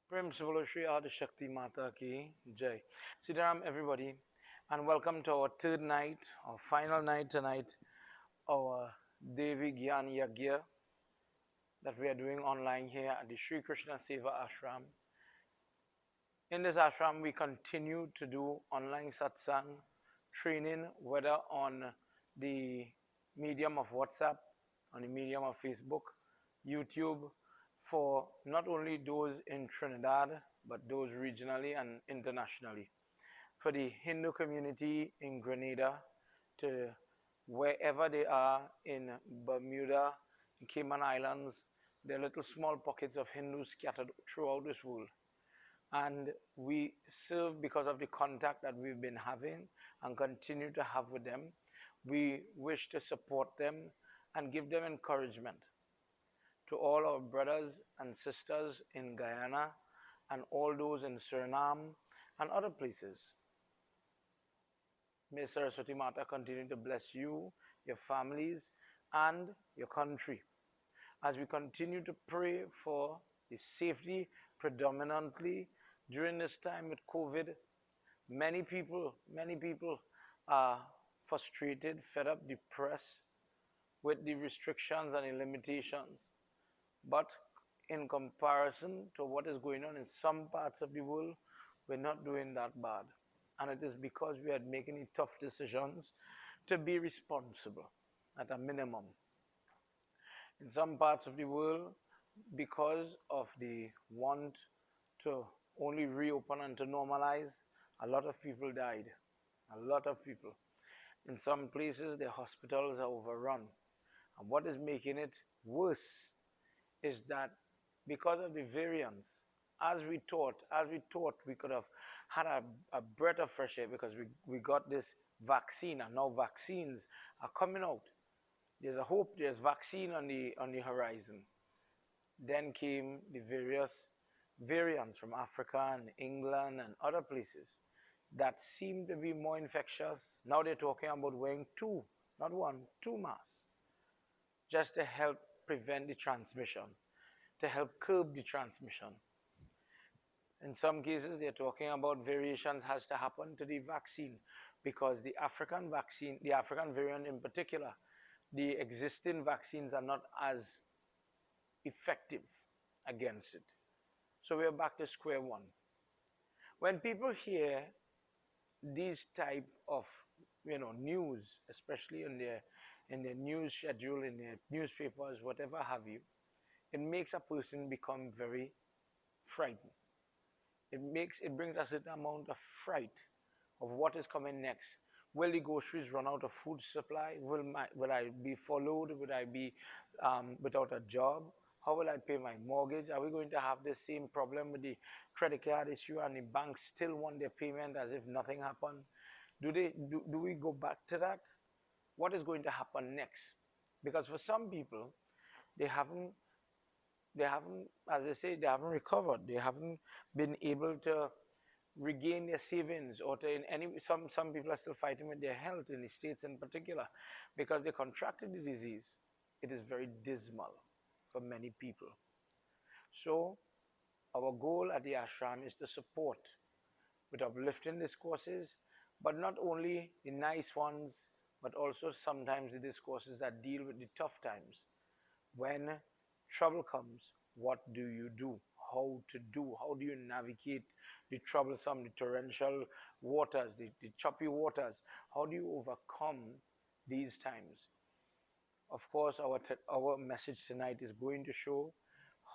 Prem Sivolo Shri Adi Shakti Mata Ki Jai. Siddharam, everybody, and welcome to our third night, our final night tonight, our Devi Gyan Yagya that we are doing online here at the Sri Krsna Seva Ashram. In this ashram, we continue to do online satsang training, whether on the medium of WhatsApp, on the medium of Facebook, YouTube, for not only those in Trinidad, but those regionally and internationally. For the Hindu community in Grenada, to wherever they are in Bermuda, in Cayman Islands, there are little small pockets of Hindus scattered throughout this world, and we serve because of the contact that we've been having and continue to have with them. We wish to support them and give them encouragement. To all our brothers and sisters in Guyana and all those in Suriname and other places, may Saraswati Mata continue to bless you, your families, and your country as we continue to pray for the safety predominantly during this time with COVID. Many people are frustrated, fed up, depressed with the restrictions and the limitations. But in comparison to what is going on in some parts of the world, we're not doing that bad. And it is because we are making tough decisions to be responsible at a minimum. In some parts of the world, because of the want to only reopen and to normalize, a lot of people died. A lot of people. In some places, the hospitals are overrun. And what is making it worse is that because of the variants, as we thought we could have had a breath of fresh air because we got this vaccine, and now vaccines are coming out. There's a hope, there's vaccine on the horizon. Then came the various variants from Africa and England and other places that seem to be more infectious. Now they're talking about wearing two, not one, two masks, just to help prevent the transmission, to help curb the transmission. In some cases, they're talking about variations has to happen to the vaccine because the African vaccine, the African variant in particular, the existing vaccines are not as effective against it. So we're back to square one. When people hear these type of news, especially in their news schedule, in their newspapers, whatever have you, it makes a person become very frightened. It brings a certain amount of fright of what is coming next. Will the groceries run out of food supply? Will I be followed? Will I be without a job? How will I pay my mortgage? Are we going to have the same problem with the credit card issue and the banks still want their payment as if nothing happened? Do we go back to that? What is going to happen next? Because for some people, they haven't as they say, they haven't recovered. They haven't been able to regain their savings, or to in any some people are still fighting with their health in the States in particular because they contracted the disease. It is very dismal for many people. So our goal at the ashram is to support with uplifting discourses, but not only the nice ones, but also sometimes the discourses that deal with the tough times. When trouble comes, what do you do? How to do? How do you navigate the troublesome, the torrential waters, the choppy waters? How do you overcome these times? Of course, our message tonight is going to show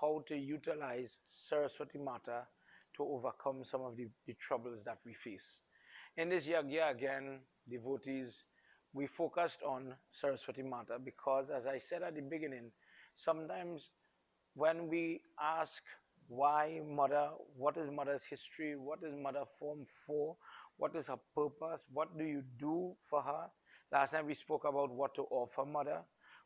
how to utilize Saraswati Mata to overcome some of the troubles that we face. In this yagya, again, devotees, we focused on Saraswati Mata because, as I said at the beginning, sometimes when we ask why mother, what is mother's history, what is mother formed for, what is her purpose, what do you do for her? Last time we spoke about what to offer mother.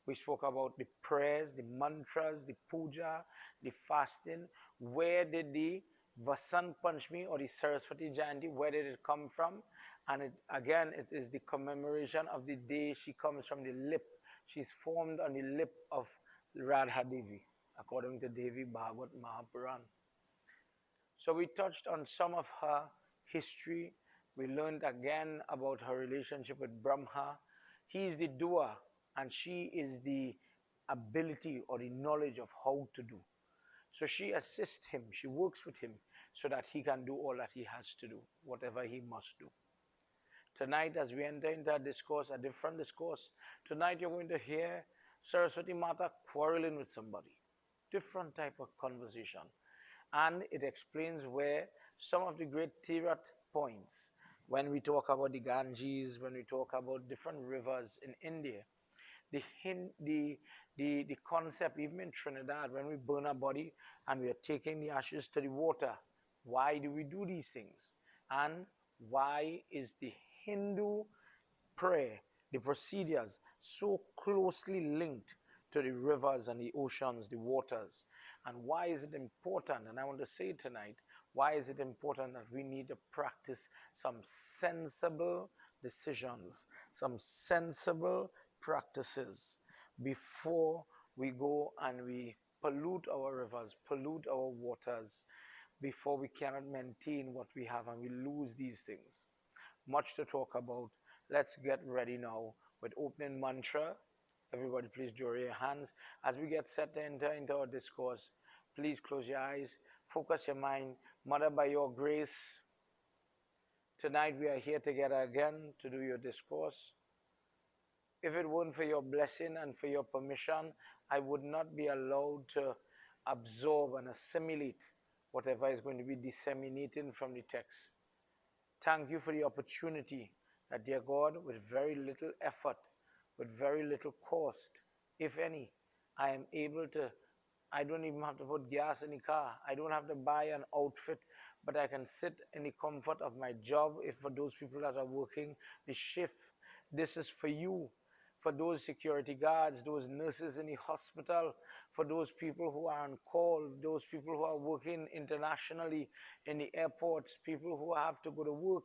We spoke about the prayers, the mantras, the puja, the fasting. Where did the Vasant Panchami or the Saraswati Jayanti, where did it come from? And again, it is the commemoration of the day she comes from the lip. She's formed on the lip of Radha Devi, according to Devi Bhagavad Mahapuran. So we touched on some of her history. We learned again about her relationship with Brahma. He is the doer and she is the ability or the knowledge of how to do. So she assists him, she works with him so that he can do all that he has to do, whatever he must do. Tonight, as we enter into a discourse, a different discourse, tonight you're going to hear Saraswati Mata quarreling with somebody. Different type of conversation. And it explains where some of the great Tirat points, when we talk about the Ganges, when we talk about different rivers in India, the concept, even in Trinidad, when we burn our body and we are taking the ashes to the water, why do we do these things? And why is the Hindu prayer, the procedures, so closely linked to the rivers and the oceans, the waters? And why is it important? And I want to say tonight, why is it important that we need to practice some sensible decisions, some sensible practices before we go and we pollute our rivers, pollute our waters, before we cannot maintain what we have and we lose these things? Much to talk about. Let's get ready now with opening mantra. Everybody, please draw your hands. As we get set to enter into our discourse, please close your eyes, focus your mind. Mother, by your grace, tonight we are here together again to do your discourse. If it weren't for your blessing and for your permission, I would not be allowed to absorb and assimilate whatever is going to be disseminating from the text. Thank you for the opportunity that, dear God, with very little effort, with very little cost, if any, I am able to, I don't even have to put gas in the car. I don't have to buy an outfit, but I can sit in the comfort of my job. If for those people that are working the shift, this is for you. For those security guards, those nurses in the hospital, for those people who are on call, those people who are working internationally in the airports, people who have to go to work.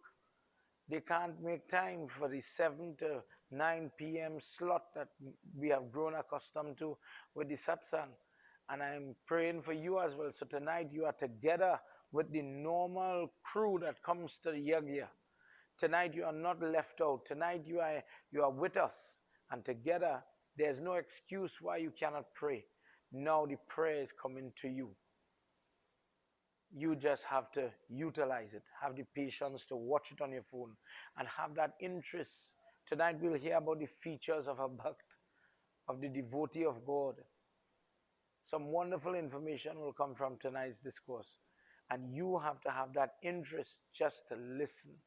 They can't make time for the 7 to 9 p.m. slot that we have grown accustomed to with the satsang. And I'm praying for you as well. So tonight you are together with the normal crew that comes to the Yagna. Tonight you are not left out. Tonight you are with us. And together there's no excuse why you cannot pray. Now the prayer is coming to you. You just have to utilize it. Have the patience to watch it on your phone and have that interest. Tonight we'll hear about the features of a bhakt, of the devotee of God. Some wonderful information will come from tonight's discourse. And you have to have that interest just to listen,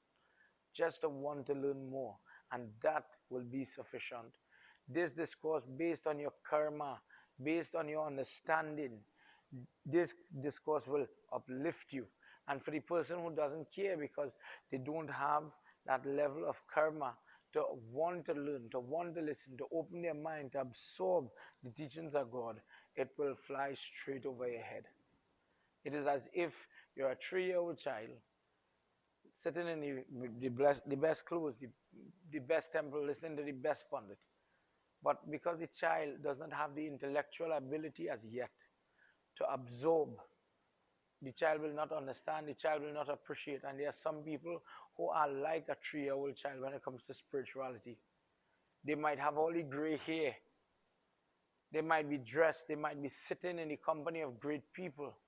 just to want to learn more. And that will be sufficient. This discourse, based on your karma, based on your understanding, this discourse will uplift you. And for the person who doesn't care because they don't have that level of karma to want to learn, to want to listen, to open their mind, to absorb the teachings of God, it will fly straight over your head. It is as if you're a 3-year-old child sitting in the best clothes, the best temple, listening to the best pandit. But because the child does not have the intellectual ability as yet to absorb, the child will not understand, the child will not appreciate. And there are some people who are like a 3-year-old child when it comes to spirituality. They might have all the gray hair. They might be dressed. They might be sitting in the company of great people.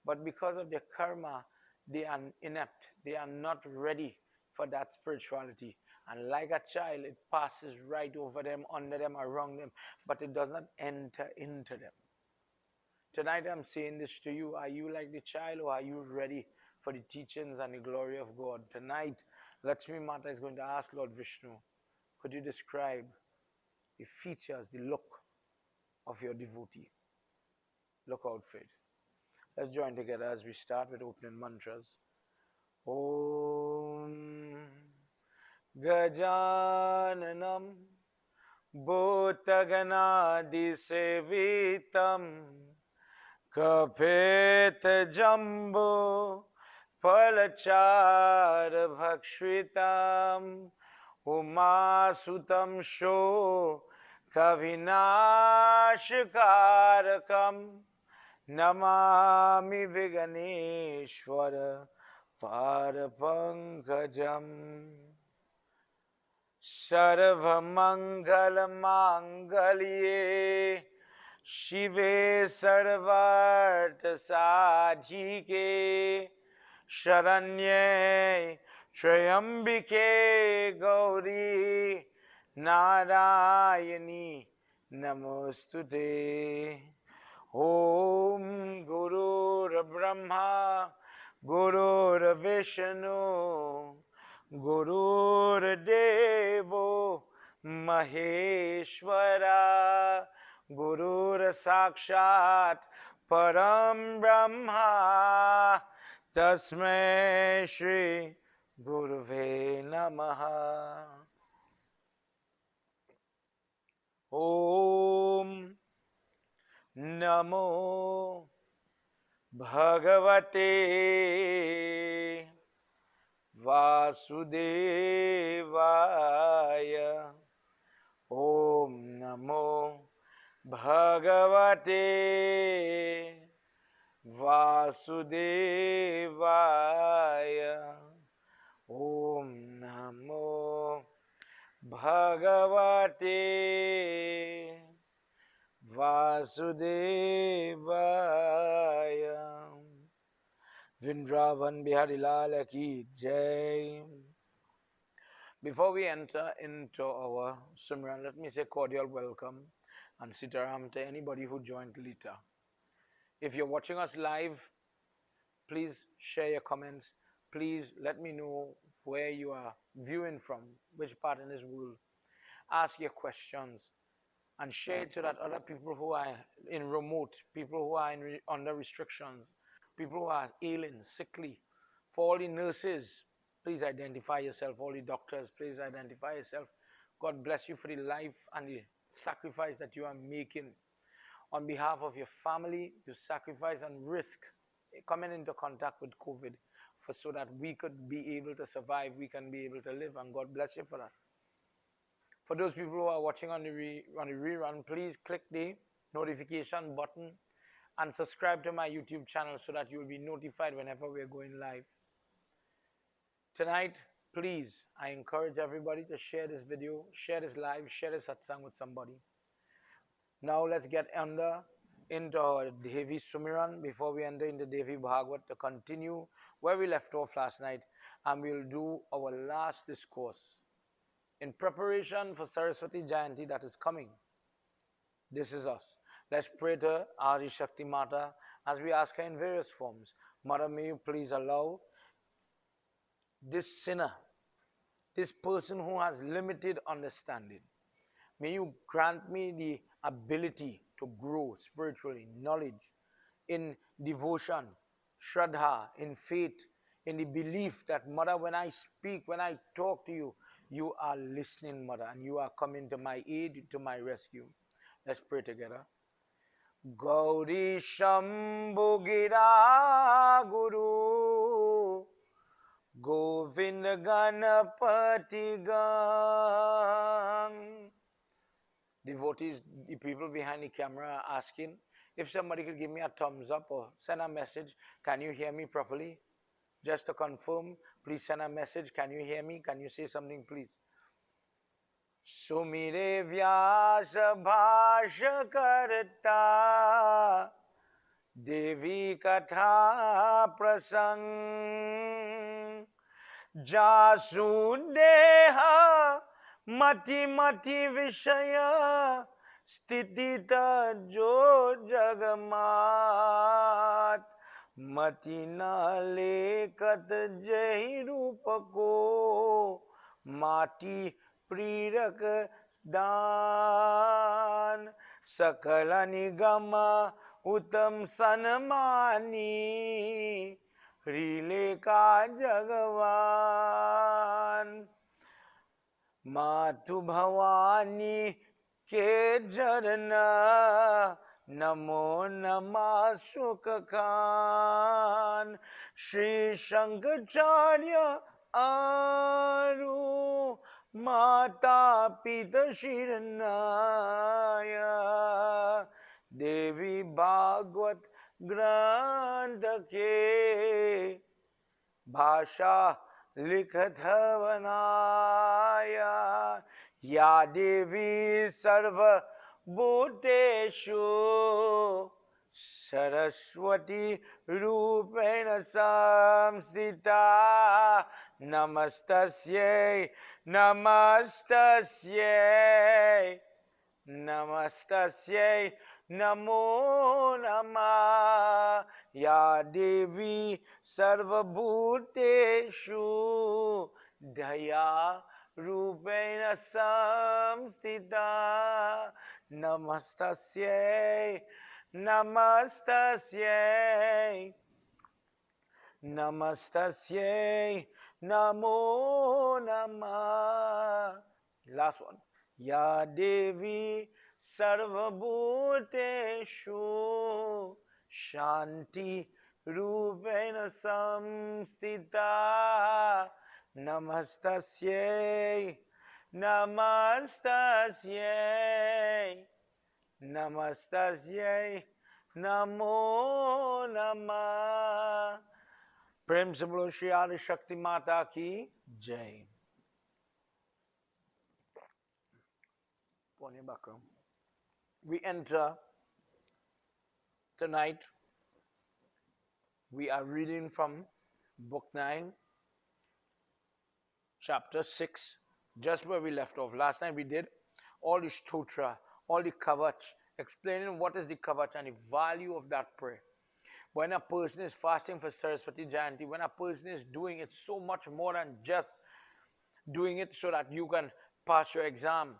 But because of their karma, they are inept. They are not ready for that spirituality. And like a child, it passes right over them, under them, around them, but it does not enter into them. Tonight I'm saying this to you. Are you like the child, or are you ready for the teachings and the glory of God? Tonight, Lakshmi Mata is going to ask Lord Vishnu, could you describe the features, the look of your devotee? Look out for it. Let's join together as we start with opening mantras. Om Gajananam Bhutaganadi Sevitam Kapet Jumbo Palachar Bhakshritam Umasutam Sho Kavinashkarakam Namami Viganeshwara Parapankajam Sarvamangalamangaliye Shive Sarvartha Sadhike Sharanye Trayambike Gauri Narayani Namostute. Om Guru Brahma Guru Vishnu Guru Devo Maheshwara Guru Sakshat Param Brahma Tasmai Shri Guruve Namaha. Om Namo Bhagavate Vasudevaya. Om Namo Bhagavate Vasudevaya. Om Namo Bhagavate Vasudevaya. Vrindavan Bihari Lal Ki Jai. Before we enter into our Simran, let me say cordial welcome and Sitaram to anybody who joined later. If you're watching us live, please share your comments. Please let me know where you are viewing from, which part in this world. Ask your questions and share it so that other people who are in remote, people who are under restrictions, people who are ailing, sickly, for all the nurses, please identify yourself. All the doctors, please identify yourself. God bless you for the life and the sacrifice that you are making. On behalf of your family, you sacrifice and risk coming into contact with COVID so that we could be able to survive, we can be able to live, and God bless you for that. For those people who are watching on the rerun, please click the notification button and subscribe to my YouTube channel so that you will be notified whenever we are going live. Tonight, please, I encourage everybody to share this video, share this live, share this satsang with somebody. Now let's get into our Devi Sumiran before we enter into Devi Bhagavad to continue where we left off last night, and we'll do our last discourse in preparation for Saraswati Jayanti that is coming. This is us. Let's pray to Adi Shakti Mata as we ask her in various forms. Mother, may you please allow this sinner, this person who has limited understanding, may you grant me the ability to grow spiritually, knowledge, in devotion, shraddha, in faith, in the belief that, Mother, when I speak, when I talk to you, you are listening, Mother, and you are coming to my aid, to my rescue. Let's pray together. Gauri Shambhu Gira Guru Govind Ganapati Gang. Devotees, the people behind the camera are asking if somebody could give me a thumbs up or send a message. Can you hear me properly? Just to confirm, please send a message. Can you hear me? Can you say something, please? Sumire Vyasa Bhasha Karta Devi Katha Prasang Jasudeha Mati Mati Vishaya Stitita Jo Jagamat Mati Nale Kat Jahi Rupako Mati Prirak Dan Sakala Nigama Uttam Sanmani Rile Ka Jagavan Matu Bhavani Ke Jarana Namo Namah Sukhakan Shri Shankaracharya Aru Mata Pita Shiranaya Devi Bhagavad ग्रंथ के भाषा लिखत बनाया या देवी सर्वभूतेषु सरस्वती रूपेण संस्थिता नमस्तस्यै नमस्तस्यै नमस्तस्यै नमो नमः या देवी सर्वभूतेषु दया रूपेण संस्थिता नमस्तस्यै नमस्तस्यै नमस्तस्यै नमो नमः last one या देवी सर्वभूतेषु शांति रूपेण संस्थिता नमस्तस्यै नमस्तस्यै नमस्तस्यै नमो नमः। प्रेम से बोलो श्री आदि शक्ति माता की जय। We enter tonight. We are reading from book 9, chapter 6, just where we left off. Last night we did all the stotra, all the kavach, explaining what is the kavach and the value of that prayer. When a person is fasting for Saraswati Jayanti, when a person is doing it so much more than just doing it so that you can pass your exam.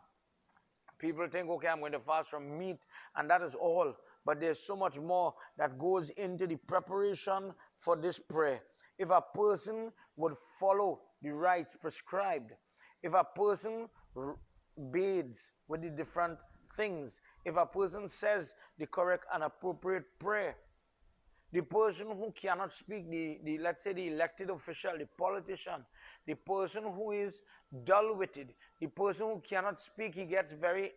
People think, okay, I'm going to fast from meat, and that is all. But there's so much more that goes into the preparation for this prayer. If a person would follow the rites prescribed, if a person bathes with the different things, if a person says the correct and appropriate prayer, the person who cannot speak, let's say the elected official, the politician, the person who is dull-witted, the person who cannot speak, he gets very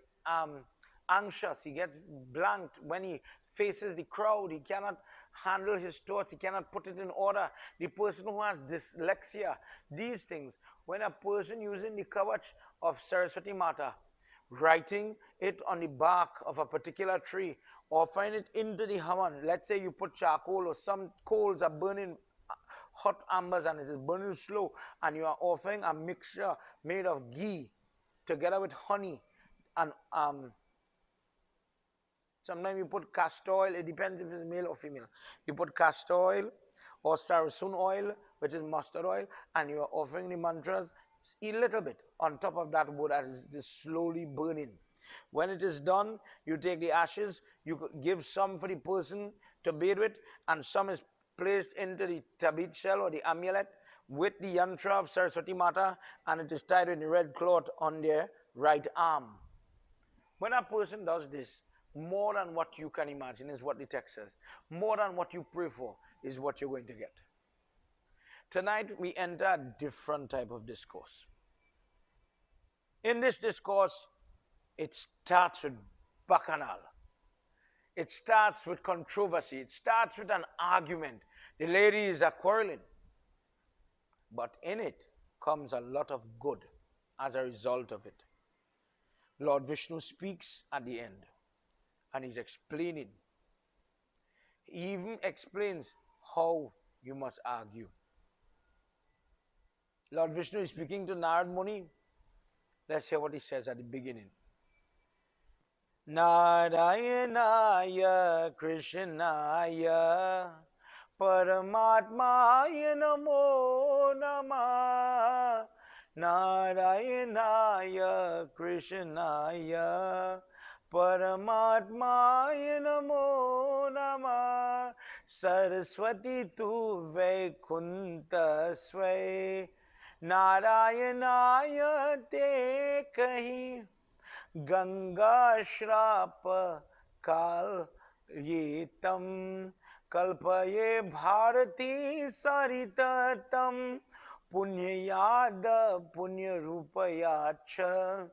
anxious, he gets blanked when he faces the crowd, he cannot handle his thoughts, he cannot put it in order. The person who has dyslexia, these things, when a person using the kavach of Saraswati Mata, writing it on the bark of a particular tree, offering it into the Havan. Let's say you put charcoal or some coals are burning hot embers and it is burning slow, and you are offering a mixture made of ghee together with honey and sometimes you put castor oil. It depends if it's male or female. You put castor oil or saraswati oil, which is mustard oil, and you are offering the mantras a little bit on top of that wood that is slowly burning. When it is done, you take the ashes, you give some for the person to bathe with, and some is placed into the tabit shell or the amulet with the yantra of Saraswati Mata, and it is tied with the red cloth on their right arm. When a person does this, more than what you can imagine is what the text says. More than what you pray for is what you're going to get. Tonight we enter a different type of discourse. In this discourse, it starts with bacchanal. It starts with controversy. It starts with an argument. The ladies are quarreling. But in it comes a lot of good as a result of it. Lord Vishnu speaks at the end, and he's explaining. He even explains how you must argue. Lord Vishnu is speaking to Narad Muni. Let's hear what he says at the beginning. Narayanaya Krishnaya Paramatmaya Namo Namah. Narayanaya Krishnaya Paramatmaya Namo Namah. Saraswati tu Vaikunta Swai Narayanaya te kahi Ganga Shrap Kal Yetam Kalpaye Bharati Saritatam Punyayada Punyarupayacha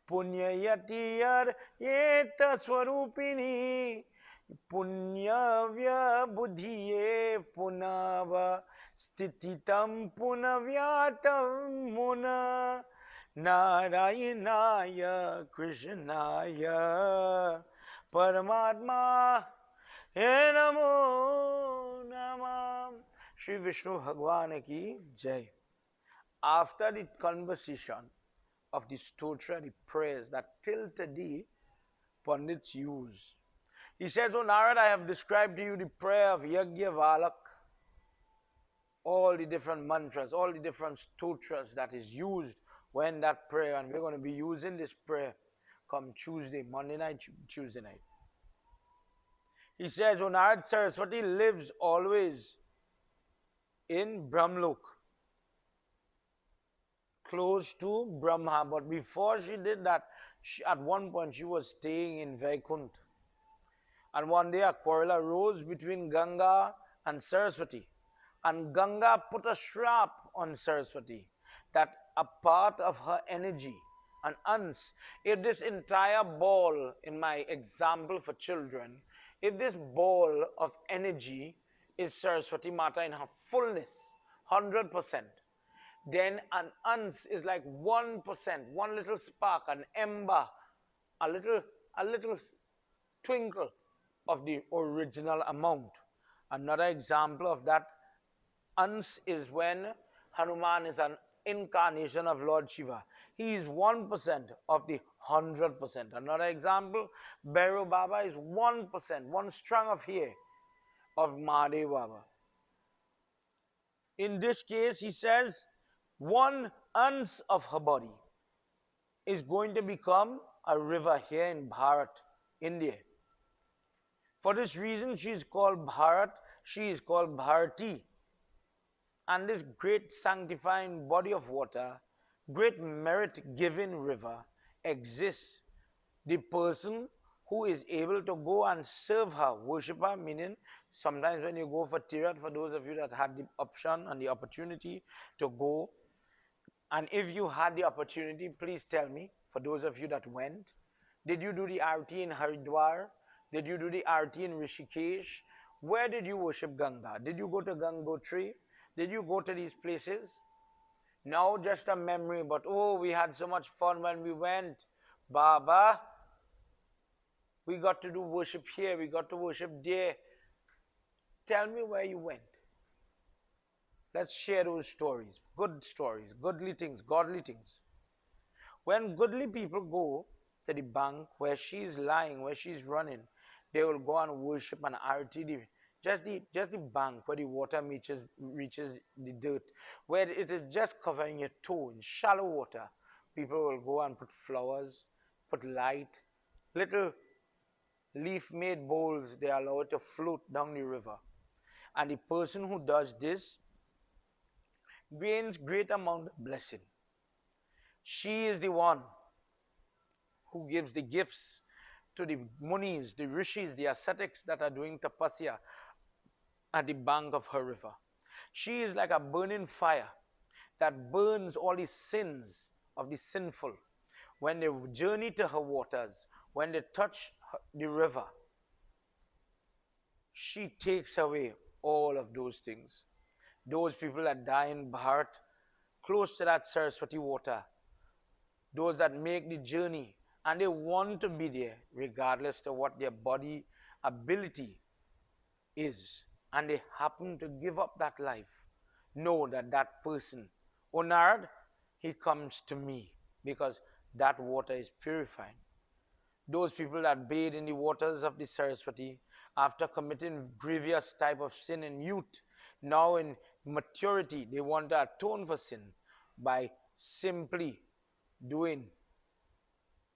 Punyayatiyar Yeta Swarupini Punyavya buddhiye punava stititam punavyatam muna Narayanaya Krishnaya Paramatma He Namo Namah. Shri Vishnu Bhagwan ki Jai. After the conversation of the stotra, the prayers that till today Pandits use, he says, "O Narad, I have described to you the prayer of Yagya Valak, all the different mantras, all the different stotras that is used when that prayer, and we're going to be using this prayer come Tuesday, Monday night, Tuesday night." He says, "O Narad, Saraswati lives always in Brahmlok, close to Brahma, but before she did that, at one point she was staying in Vaikuntha. And one day a quarrel arose between Ganga and Saraswati. And Ganga put a shrap on Saraswati that a part of her energy, an uns, if this entire ball, in my example for children, if this ball of energy is Saraswati Mata in her fullness, 100%, then an uns is like 1%, one little spark, an ember, a little twinkle of the original amount. Another example of that uns is when Hanuman is an incarnation of Lord Shiva. He is 1% of the 100%. Another example, Bhairav Baba is 1%, one strand of hair of Mahadev Baba. In this case, he says, one ounce of her body is going to become a river here in Bharat, India. For this reason, she is called Bharat, she is called Bharati. And this great sanctifying body of water, great merit-giving river exists. The person who is able to go and serve her, worship her, meaning sometimes when you go for Tirat, for those of you that had the option and the opportunity to go, and if you had the opportunity, please tell me, for those of you that went, did you do the Arti in Haridwar? Did you do the Arti in Rishikesh? Where did you worship Ganga? Did you go to Gangotri? Did you go to these places? No, just a memory, but oh, we had so much fun when we went. Baba, we got to do worship here, we got to worship there. Tell me where you went. Let's share those stories, goodly things, godly things. When goodly people go to the bank where she's lying, where she's running, they will go and worship an arti, just the bank where the water reaches the dirt, where it is just covering your toe in shallow water. People will go and put flowers, put light, little leaf-made bowls, they allow it to float down the river. And the person who does this gains great amount of blessing. She is the one who gives the gifts to the munis, the rishis, the ascetics that are doing tapasya at the bank of her river. She is like a burning fire that burns all the sins of the sinful. When they journey to her waters, when they touch the river, she takes away all of those things. Those people that die in Bharat, close to that Saraswati water, those that make the journey and they want to be there regardless of what their body ability is, and they happen to give up that life, know that that person, O Narad, he comes to me because that water is purifying. Those people that bathe in the waters of the Saraswati after committing grievous type of sin in youth, now in maturity, they want to atone for sin by simply doing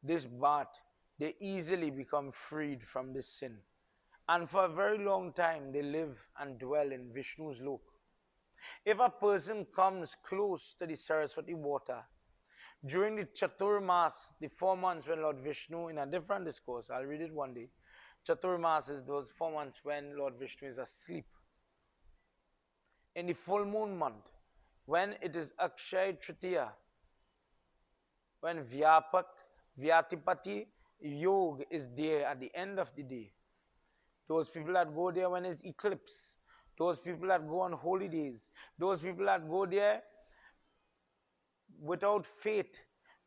this bath. They easily become freed from this sin. And for a very long time, they live and dwell in Vishnu's lok. If a person comes close to the Saraswati water, during the Chaturmas, the 4 months when Lord Vishnu, in a different discourse, I'll read it one day, Chaturmas is those 4 months when Lord Vishnu is asleep. In the full moon month, when it is Akshay Tritiya, when Vyatipati Yoga is there at the end of the day, those people that go there when it's eclipse, those people that go on holy days, those people that go there without faith,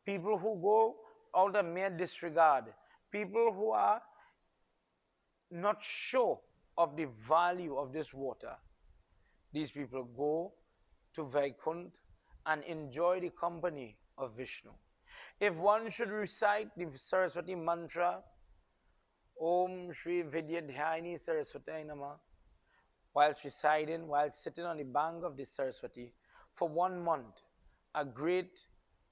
people who go out of mere disregard, people who are not sure of the value of this water. These people go to Vaikunt and enjoy the company of Vishnu. If one should recite the Saraswati mantra, Om Shri Vidyadhyayini Saraswati Nama, whilst reciting, while sitting on the bank of the Saraswati, for 1 month, a great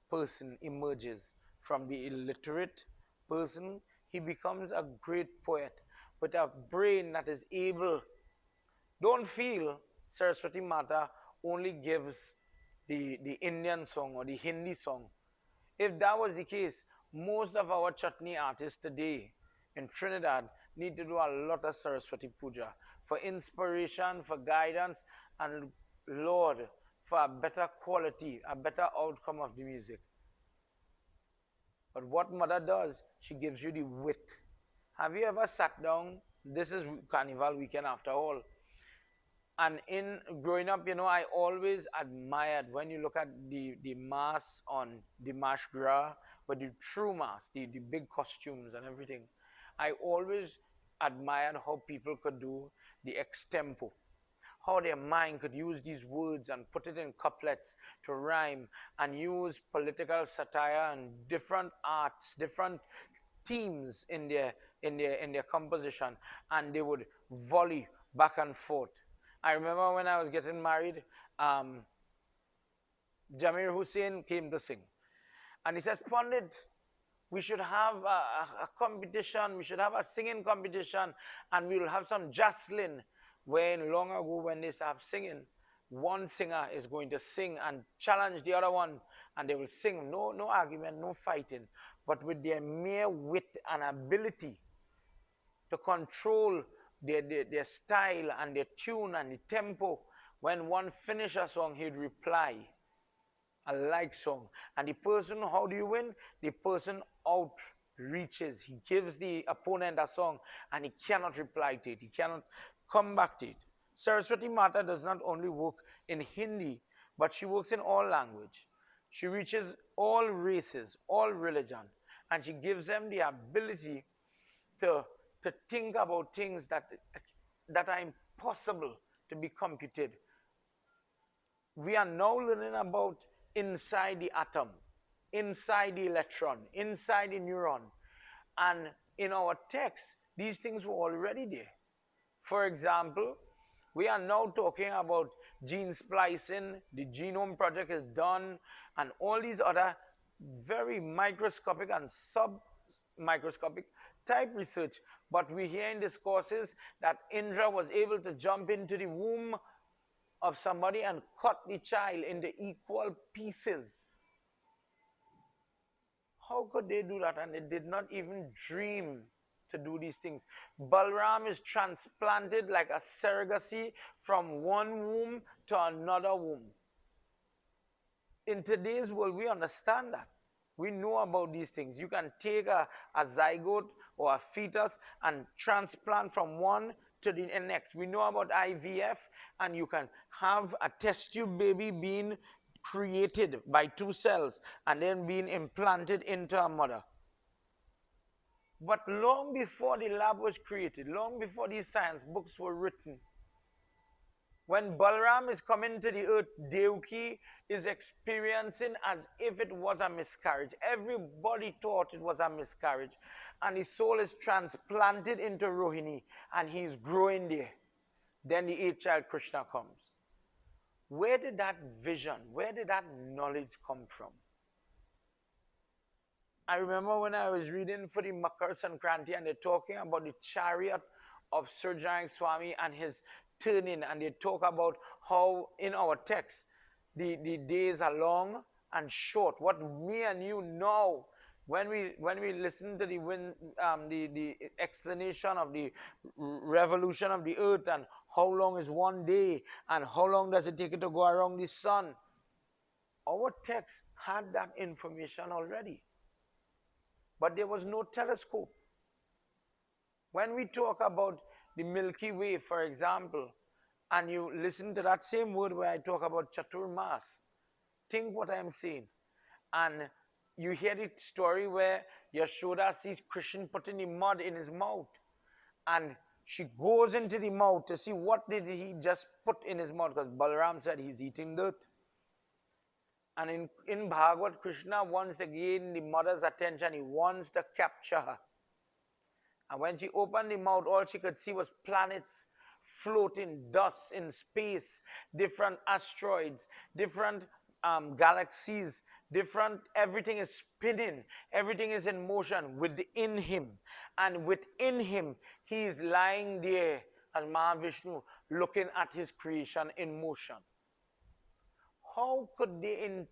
person emerges from the illiterate person. He becomes a great poet with a brain that is able. Don't feel Saraswati Mata only gives the Indian song or the Hindi song. If that was the case, most of our chutney artists today in Trinidad need to do a lot of Saraswati Puja for inspiration, for guidance, and Lord, for a better quality, a better outcome of the music. But what mother does, she gives you the wit. Have you ever sat down? This is Carnival weekend after all. And in growing up, you know, I always admired when you look at the mass on the Marche Gras, but the true mass, the big costumes and everything. I always admired how people could do the extempo, how their mind could use these words and put it in couplets to rhyme and use political satire and different arts, different themes in their composition, and they would volley back and forth. I remember when I was getting married, Jamir Hussain came to sing. And he says, Pandit, we should have a competition, we should have a singing competition, and we will have some Jaslin. When long ago, when they start singing, one singer is going to sing and challenge the other one, and they will sing. No argument, no fighting. But with their mere wit and ability to control their style and their tune and the tempo. When one finished a song, he'd reply, a like song. And the person, how do you win? The person outreaches. He gives the opponent a song and he cannot reply to it. He cannot come back to it. Saraswati Mata does not only work in Hindi, but she works in all language. She reaches all races, all religion, and she gives them the ability to think about things that are impossible to be computed. We are now learning about inside the atom, inside the electron, inside the neuron. And in our text, these things were already there. For example, we are now talking about gene splicing, the genome project is done, and all these other very microscopic and sub-microscopic type research. But we hear in discourses that Indra was able to jump into the womb of somebody and cut the child into equal pieces. How could they do that? And they did not even dream to do these things. Balram is transplanted like a surrogacy from one womb to another womb. In today's world, we understand that. We know about these things. You can take a zygote or a fetus and transplant from one to the next. We know about IVF, and you can have a test tube baby being created by 2 cells and then being implanted into a mother. But long before the lab was created, long before these science books were written, when Balram is coming to the earth, Devaki is experiencing as if it was a miscarriage. Everybody thought it was a miscarriage. And his soul is transplanted into Rohini, and he's growing there. Then the 8th child, Krishna, comes. Where did that vision, where did that knowledge come from? I remember when I was reading for the Makar Sankranti, and they're talking about the chariot of Surjayang Swami and his turning, and they talk about how in our text the days are long and short. What me and you know when we listen to the explanation of the revolution of the earth and how long is one day and how long does it take it to go around the sun, our text had that information already. But there was no telescope. When we talk about the Milky Way, for example, and you listen to that same word where I talk about Chaturmas, think what I'm saying. And you hear the story where Yashoda sees Krishna putting the mud in his mouth. And she goes into the mouth to see what did he just put in his mouth, because Balaram said he's eating dirt. And in Bhagavad, Krishna wants to gain the mother's attention. He wants to capture her. And when she opened the mouth, all she could see was planets floating, dust in space, different asteroids, different galaxies, everything is spinning, everything is in motion within him. And within him, he is lying there as Mahavishnu, looking at his creation in motion. How could they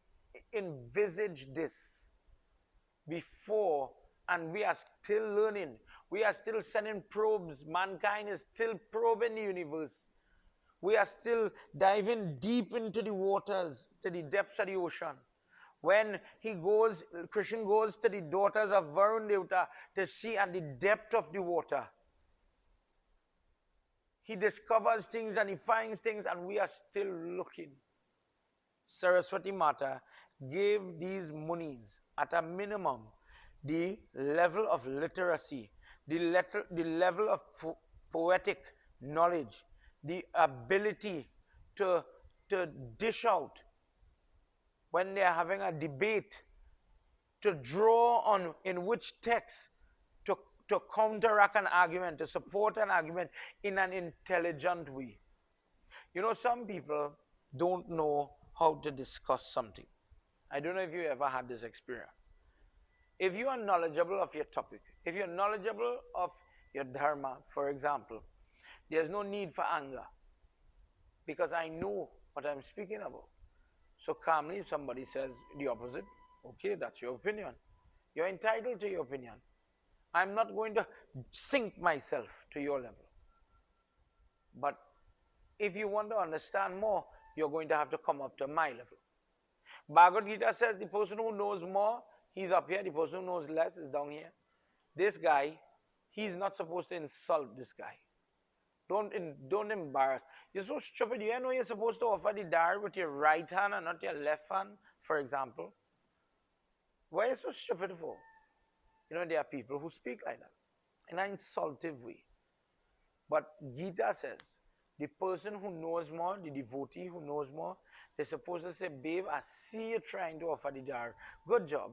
envisage this before? And we are still learning. We are still sending probes. Mankind is still probing the universe. We are still diving deep into the waters, to the depths of the ocean. When Krishna goes to the daughters of Varun Devata to see at the depth of the water. He discovers things and he finds things, and we are still looking. Saraswati Mata gave these munis, at a minimum, the level of literacy, the level of poetic knowledge, the ability to dish out when they are having a debate, to draw on in which text to counteract an argument, to support an argument in an intelligent way. You know, some people don't know how to discuss something. I don't know if you ever had this experience. If you are knowledgeable of your topic, if you're knowledgeable of your dharma, for example, there's no need for anger, because I know what I'm speaking about. So calmly, if somebody says the opposite, okay, that's your opinion. You're entitled to your opinion. I'm not going to sink myself to your level. But if you want to understand more, you're going to have to come up to my level. Bhagavad Gita says the person who knows more, he's up here. The person who knows less is down here. This guy, he's not supposed to insult this guy. Don't embarrass. You're so stupid. You know you're supposed to offer the dar with your right hand and not your left hand, for example. Why are you so stupid for? You know, there are people who speak like that in an insultive way. But Gita says, the person who knows more, the devotee who knows more, they're supposed to say, babe, I see you trying to offer the dar. Good job.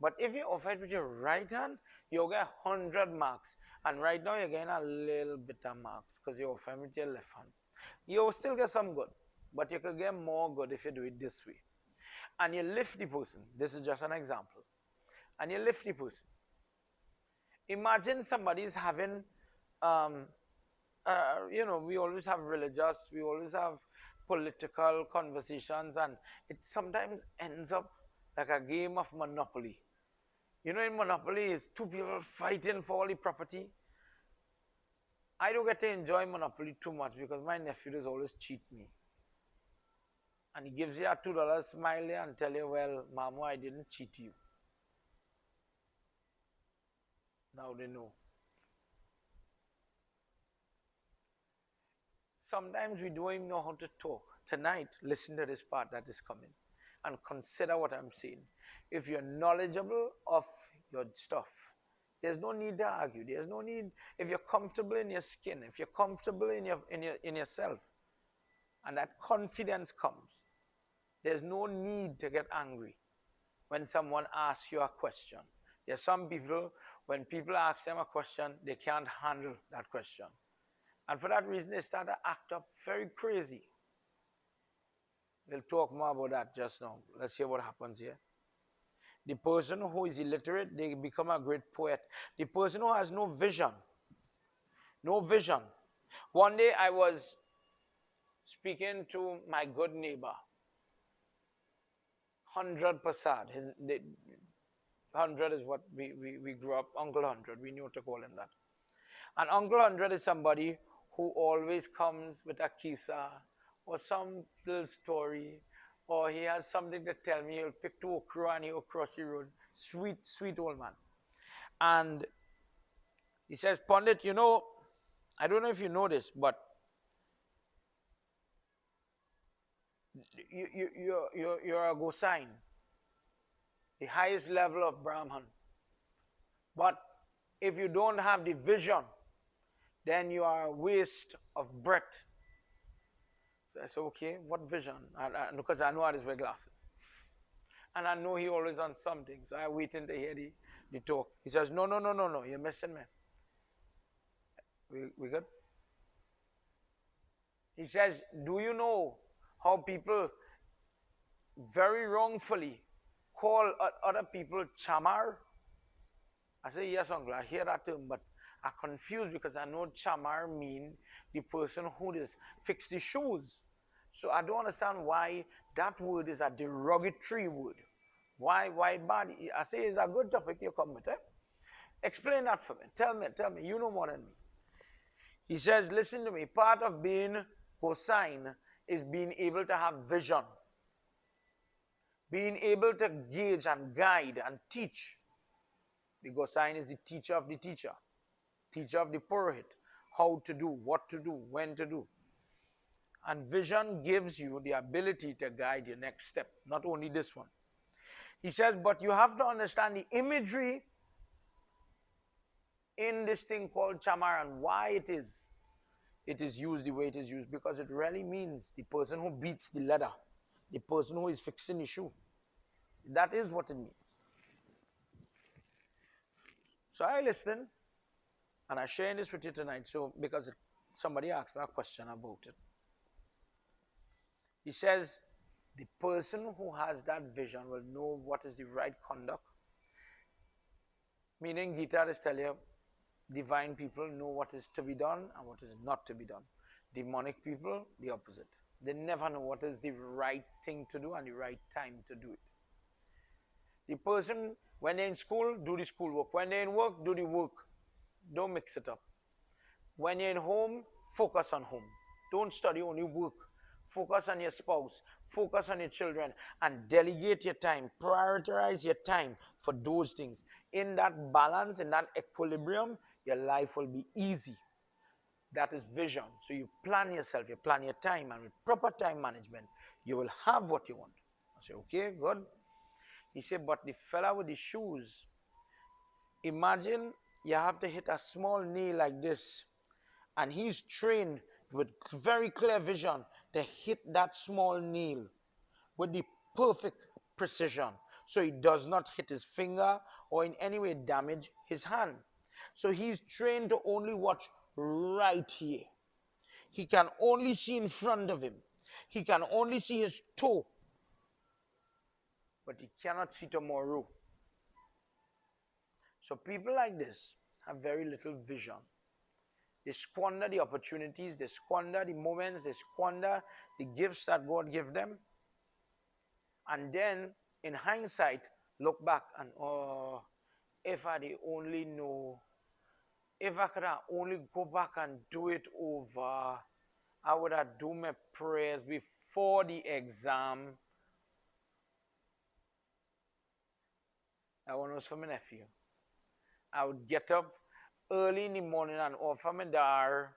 But if you offer it with your right hand, you'll get 100 marks. And right now, you're getting a little bit of marks because you offer it with your left hand. You'll still get some good, but you could get more good if you do it this way. And you lift the person. This is just an example. And you lift the person. Imagine somebody's having, you know, we always have religious, we always have political conversations, and it sometimes ends up like a game of Monopoly. You know, in Monopoly, it's two people fighting for all the property. I don't get to enjoy Monopoly too much because my nephew does always cheat me. And he gives you a $2 smile and tell you, well, Mama, I didn't cheat you. Now they know. Sometimes we don't even know how to talk. Tonight, listen to this part that is coming and consider what I'm saying. If you're knowledgeable of your stuff, there's no need to argue. There's no need. If you're comfortable in your skin, if you're comfortable in yourself, and that confidence comes, there's no need to get angry when someone asks you a question. There's some people, when people ask them a question, they can't handle that question. And for that reason, they start to act up very crazy. We'll talk more about that just now. Let's hear what happens here. The person who is illiterate, they become a great poet. The person who has no vision. No vision. One day I was speaking to my good neighbor, 100 Prasad. 100 is what we grew up, Uncle 100. We knew to call him that. And Uncle 100 is somebody who always comes with a kisa or some little story, or he has something to tell me. He'll pick two okra and he'll cross the road. Sweet, sweet old man. And he says, Pandit, you know, I don't know if you know this, but you're a Gosine, the highest level of Brahman. But if you don't have the vision, then you are a waste of breath. So I said, okay, what vision? Because I know how to wear glasses. And I know he always on something. So I waiting to hear the talk. He says, no, no, no, no, no, you're missing me. We good? He says, do you know how people very wrongfully call other people chamar? I say, yes, uncle, I hear that term, but I'm confused because I know chamar mean the person who does fix the shoes. So I don't understand why that word is a derogatory word. Why bad? I say it's a good topic you come with, eh? Explain that for me. Tell me, you know more than me. He says, listen to me, part of being Gosine is being able to have vision. Being able to gauge and guide and teach. The Gosine is the teacher of the teacher of the Purohit, how to do, what to do, when to do. And vision gives you the ability to guide your next step, not only this one. He says, but you have to understand the imagery in this thing called chamar and why it is used the way it is used, because it really means the person who beats the leather, the person who is fixing the shoe. That is what it means. So I listen, and I'm sharing this with you tonight, so because somebody asked me a question about it. He says, the person who has that vision will know what is the right conduct. Meaning, guitarists tell you, divine people know what is to be done and what is not to be done. Demonic people, the opposite. They never know what is the right thing to do and the right time to do it. The person, when they're in school, do the schoolwork. When they're in work, do the work. Don't mix it up. When you're in home, focus on home. Don't study only work. Focus on your spouse. Focus on your children. And delegate your time. Prioritize your time for those things. In that balance, in that equilibrium, your life will be easy. That is vision. So you plan yourself, you plan your time, and with proper time management, you will have what you want. I say, okay, good. He said, but the fella with the shoes, imagine you have to hit a small nail like this, and he's trained with very clear vision to hit that small nail with the perfect precision, so he does not hit his finger or in any way damage his hand. So he's trained to only watch right here. He can only see in front of him. He can only see his toe, but he cannot see tomorrow. So people like this have very little vision. They squander the opportunities, they squander the moments, they squander the gifts that God gave them. And then, in hindsight, look back and, oh, if I only know, if I could only go back and do it over, I would have done my prayers before the exam. That one was for my nephew. I would get up early in the morning and offer my dar.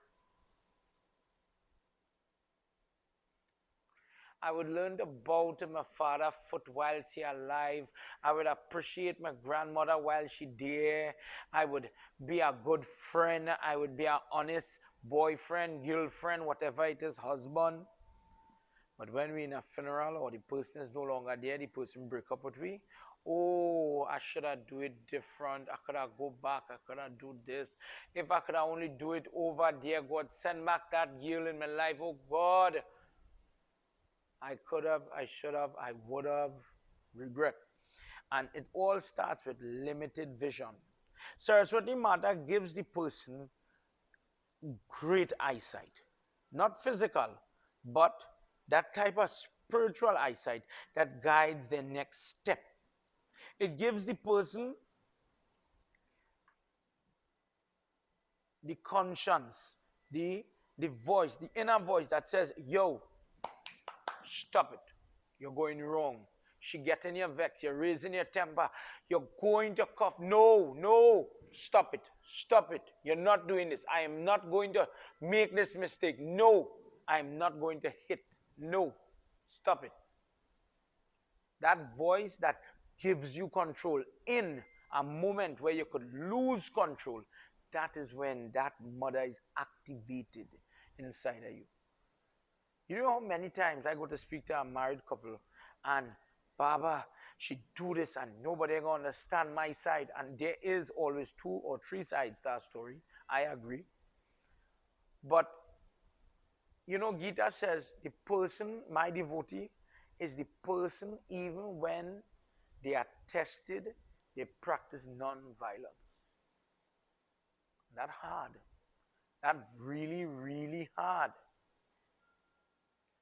I would learn to bow to my father's foot while she alive. I would appreciate my grandmother while she there. I would be a good friend. I would be an honest boyfriend, girlfriend, whatever it is, husband. But when we're in a funeral or the person is no longer there, the person break up with me. Oh, I should have do it different. I could have go back. I could have do this. If I could have only do it over there, God, send back that girl in my life. Oh, God. I could have, I should have, I would have, regret. And it all starts with limited vision. Saraswati Mata gives the person great eyesight. Not physical, but that type of spiritual eyesight that guides their next step. It gives the person the conscience, the voice, the inner voice that says, yo, stop it. You're going wrong. She getting your vex. You're raising your temper. You're going to cough. No, no. Stop it. Stop it. You're not doing this. I am not going to make this mistake. No, I am not going to hit. No, stop it. That voice that gives you control in a moment where you could lose control, that is when that mother is activated inside of you. You know how many times I go to speak to a married couple and Baba, she do this and nobody gonna understand my side. And there is always 2 or 3 sides to our story. I agree. But you know, Gita says the person, my devotee, is the person even when they are tested, they practice non-violence. That's hard. That's really, really hard.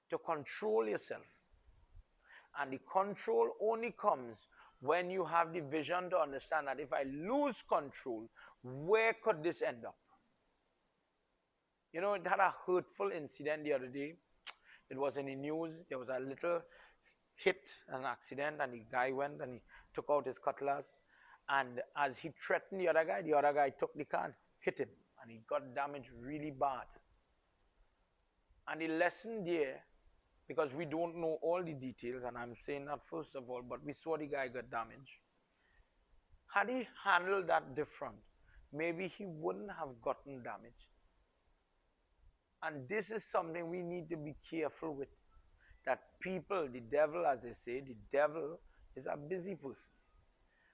To control yourself. And the control only comes when you have the vision to understand that if I lose control, where could this end up? You know, it had a hurtful incident the other day. It was in the news. There was a little hit, an accident, and the guy went and he took out his cutlass. And as he threatened the other guy took the can, hit him, and he got damaged really bad. And the lesson there, because we don't know all the details, and I'm saying that first of all, but we saw the guy got damaged. Had he handled that different, maybe he wouldn't have gotten damaged. And this is something we need to be careful with. That people, the devil, as they say, the devil is a busy person.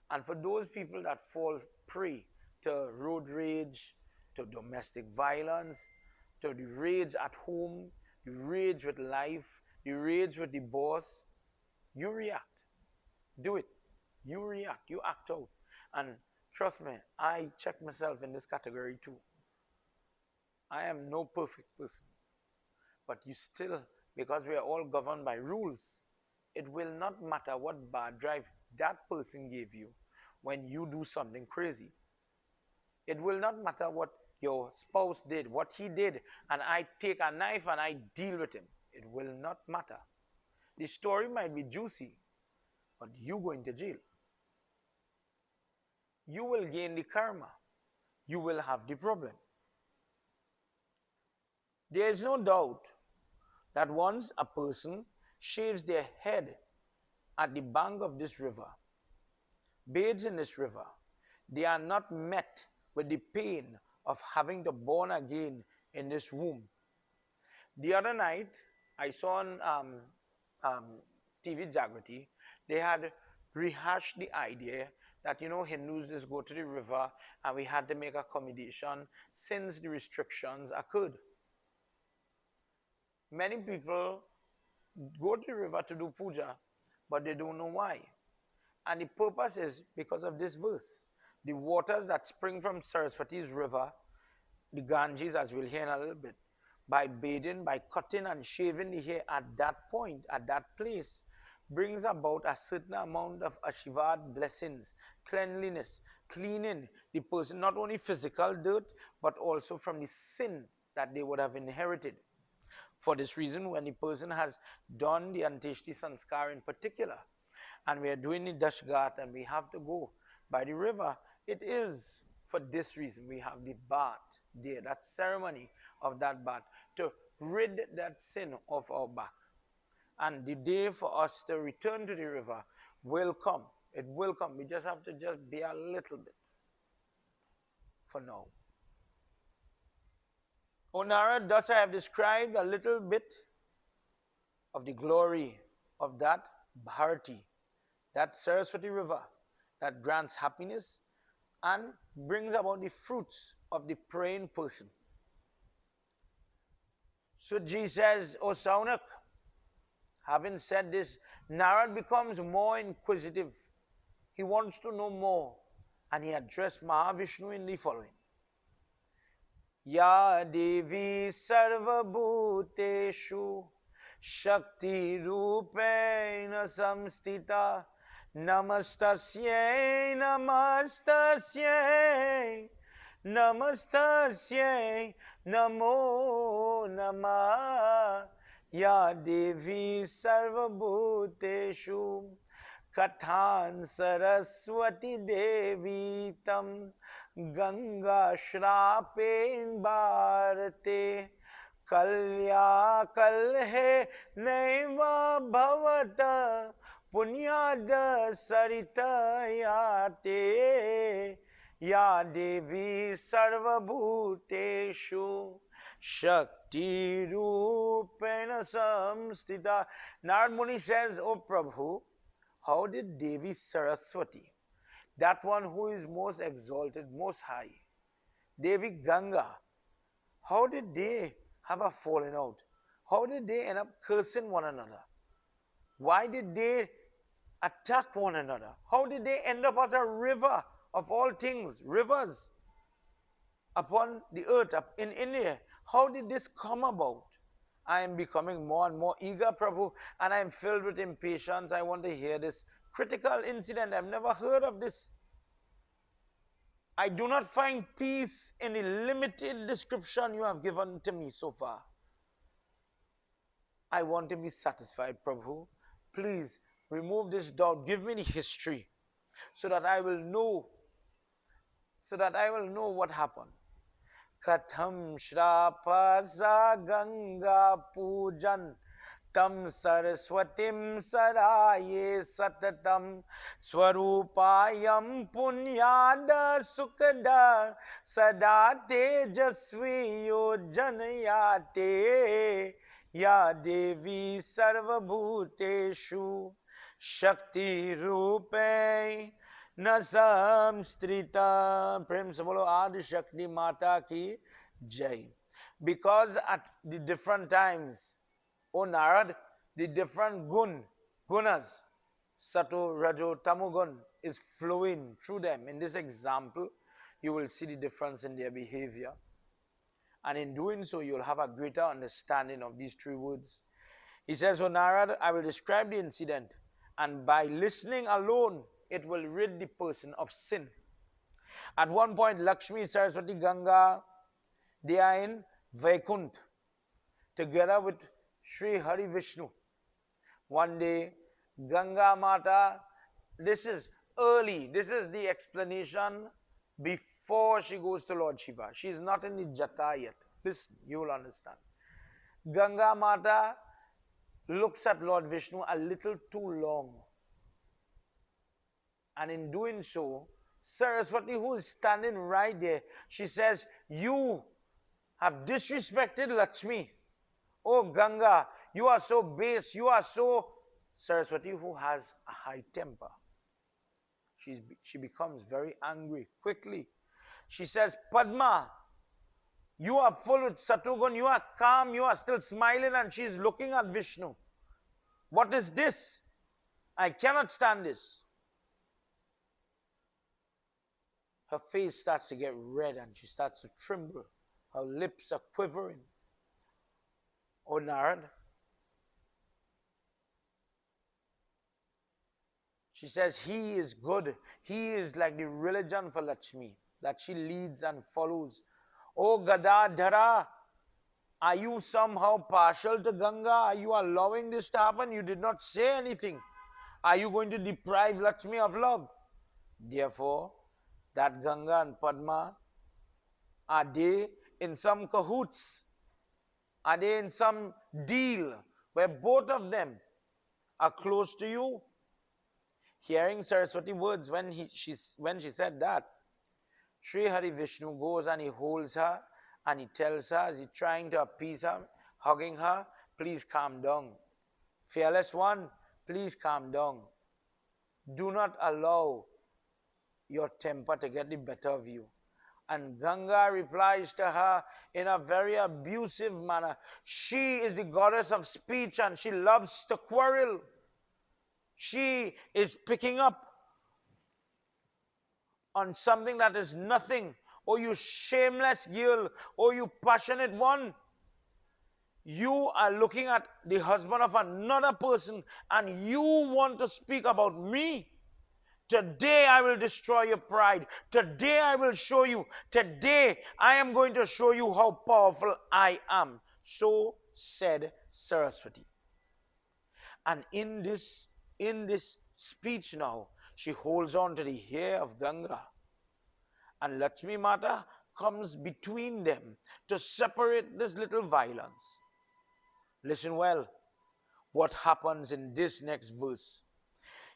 And for those people that fall prey to road rage, to domestic violence, to the rage at home, the rage with life, the rage with the boss, you react. Do it. You react. You act out. And trust me, I check myself in this category too. I am no perfect person. But you still, because we are all governed by rules, it will not matter what bad drive that person gave you when you do something crazy. It will not matter what your spouse did, what he did, and I take a knife and I deal with him. It will not matter. The story might be juicy, but you go into jail. You will gain the karma. You will have the problem. There is no doubt that once a person shaves their head at the bank of this river, bathes in this river, they are not met with the pain of having to born again in this womb. The other night, I saw on TV Jagrati, they had rehashed the idea that, you know, Hindus just go to the river and we had to make accommodation since the restrictions occurred. Many people go to the river to do puja, but they don't know why. And the purpose is because of this verse. The waters that spring from Saraswati's river, the Ganges, as we'll hear in a little bit, by bathing, by cutting and shaving the hair at that point, at that place, brings about a certain amount of Ashivad blessings, cleanliness, cleaning the person, not only physical dirt, but also from the sin that they would have inherited. For this reason, when the person has done the Anteshti Sanskar in particular, and we are doing the Dashgat and we have to go by the river, it is for this reason we have the bath there, that ceremony of that bath, to rid that sin off our back. And the day for us to return to the river will come. It will come. We just have to just be a little bit for now. O Narad, thus I have described a little bit of the glory of that Bharati, that Saraswati river that grants happiness and brings about the fruits of the praying person. Sudji says, O Saunak, having said this, Narad becomes more inquisitive. He wants to know more, and he addressed Mahavishnu in the following. Ya Devi Sarva Bhuteshu Shakti Rupena Samstita Namastasyai Namastasyai Namastasyai Namo Namah Ya Devi Sarva Bhuteshu Kathan Saraswati Devi tam Ganga Shrapen Bharate Kalya Kalhe Naiva Bhavata Punyada Saritayate Ya Devi Sarvabhuteshu Shakti Rupena Samstita. Narad Muni says, O Prabhu, how did Devi Saraswati, that one who is most exalted, most high, Devi Ganga, how did they have a falling out? How did they end up cursing one another? Why did they attack one another? How did they end up as a river of all things, rivers upon the earth up in India? How did this come about? I am becoming more and more eager, Prabhu, and I am filled with impatience. I want to hear this critical incident. I've never heard of this. I do not find peace in the limited description you have given to me so far. I want to be satisfied, Prabhu. Please remove this doubt. Give me the history so that I will know, what happened. Katham Shrapasa Ganga Pujan Tam Saraswatim Saraye Satatam Swarupayam Punyada Sukada Sadate Jasviyo Janayate Ya Devi Sarvabhuteshu Shakti Rupe Nasam Strita. Prem se bolo Adi Shakti Mata ki Jai. Because at the different times, O Narad, the different gunas, Sato, Rajo, Tamogun is flowing through them. In this example, you will see the difference in their behavior. And in doing so, you will have a greater understanding of these three words. He says, O Narad, I will describe the incident, and by listening alone, it will rid the person of sin. At one point, Lakshmi, Saraswati, Ganga, they are in Vaikunt together with Sri Hari Vishnu. One day, Ganga Mata, this is early, this is the explanation before she goes to Lord Shiva. She is not in the Jata yet. Listen, you will understand. Ganga Mata looks at Lord Vishnu a little too long. And in doing so, Saraswati, who is standing right there, she says, you have disrespected Lakshmi. Oh Ganga, you are so base, you are so... Saraswati, who has a high temper, she becomes very angry quickly. She says, Padma, you are full with Satugun, you are calm, you are still smiling, and she is looking at Vishnu. What is this? I cannot stand this. Her face starts to get red and she starts to tremble. Her lips are quivering. O Narad, she says, he is good. He is like the religion for Lakshmi that she leads and follows. O Gadadhara, are you somehow partial to Ganga? Are you allowing this to happen? You did not say anything. Are you going to deprive Lakshmi of love? Therefore, that Ganga and Padma, are they in some cahoots? Are they in some deal where both of them are close to you? Hearing Saraswati words when she said that, Sri Hari Vishnu goes and he holds her and he tells her, as he's trying to appease her, hugging her, please calm down. Fearless one, please calm down. Do not allow your temper to get the better of you. And Ganga replies to her in a very abusive manner. She is the goddess of speech and she loves to quarrel. She is picking up on something that is nothing. Oh, you shameless girl. Oh, you passionate one. You are looking at the husband of another person and you want to speak about me. Today I will destroy your pride. Today I will show you. Today I am going to show you how powerful I am. So said Saraswati. And in this speech now. She holds on to the hair of Ganga. And Lakshmi Mata comes between them to separate this little violence. Listen well what happens in this next verse.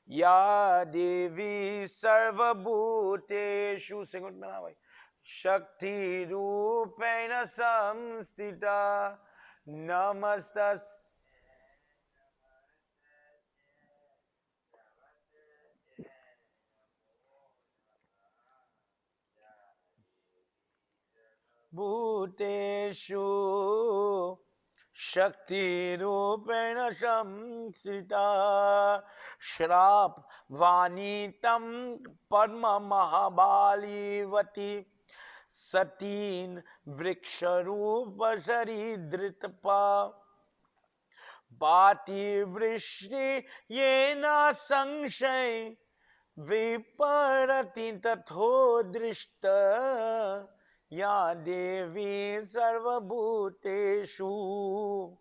Ya Devi Sarva Bhuteshu, sing with me now, bhai. Shakti Rupena Samstita Namastas. Bhuteshu Shakti Rupena Samsita Shrap Vanitam Padma Mahabalivati Satin Vriksharupa Saridritpa Bati Vrishti Yena Sangshay Viparati Tatho Drishta Ya Devi Sarvabhuteshu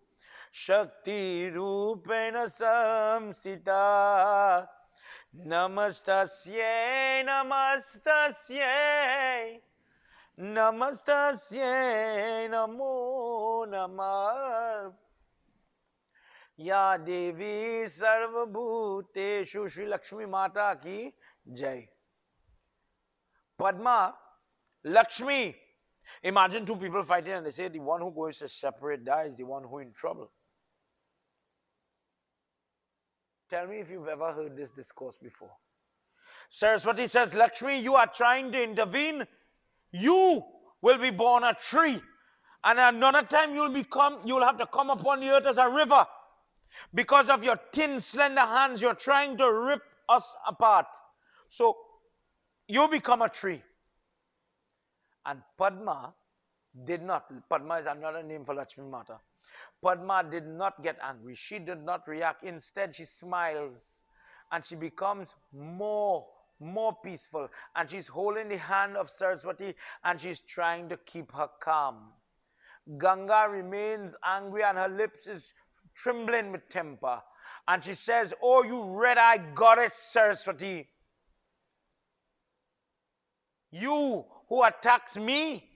Shakti Rupena Samsita Namastasye Namastasye Namastasye Namo Namah Ya Devi Sarvabhuteshu. Shri Lakshmi Mata ki Jai. Padma, Lakshmi. Imagine two people fighting and they say the one who goes to separate dies, the one who in trouble. Tell me if you've ever heard this discourse before. Saraswati says, Lakshmi, you are trying to intervene. You will be born a tree. And another time you'll have to come upon the earth as a river. Because of your thin, slender hands, you're trying to rip us apart. So you become a tree. And Padma did not. Padma is another name for Lakshmi Mata. Padma did not get angry. She did not react. Instead, she smiles and she becomes more peaceful. And she's holding the hand of Saraswati and she's trying to keep her calm. Ganga remains angry and her lips is trembling with temper. And she says, oh, you red-eyed goddess Saraswati, you who attacks me.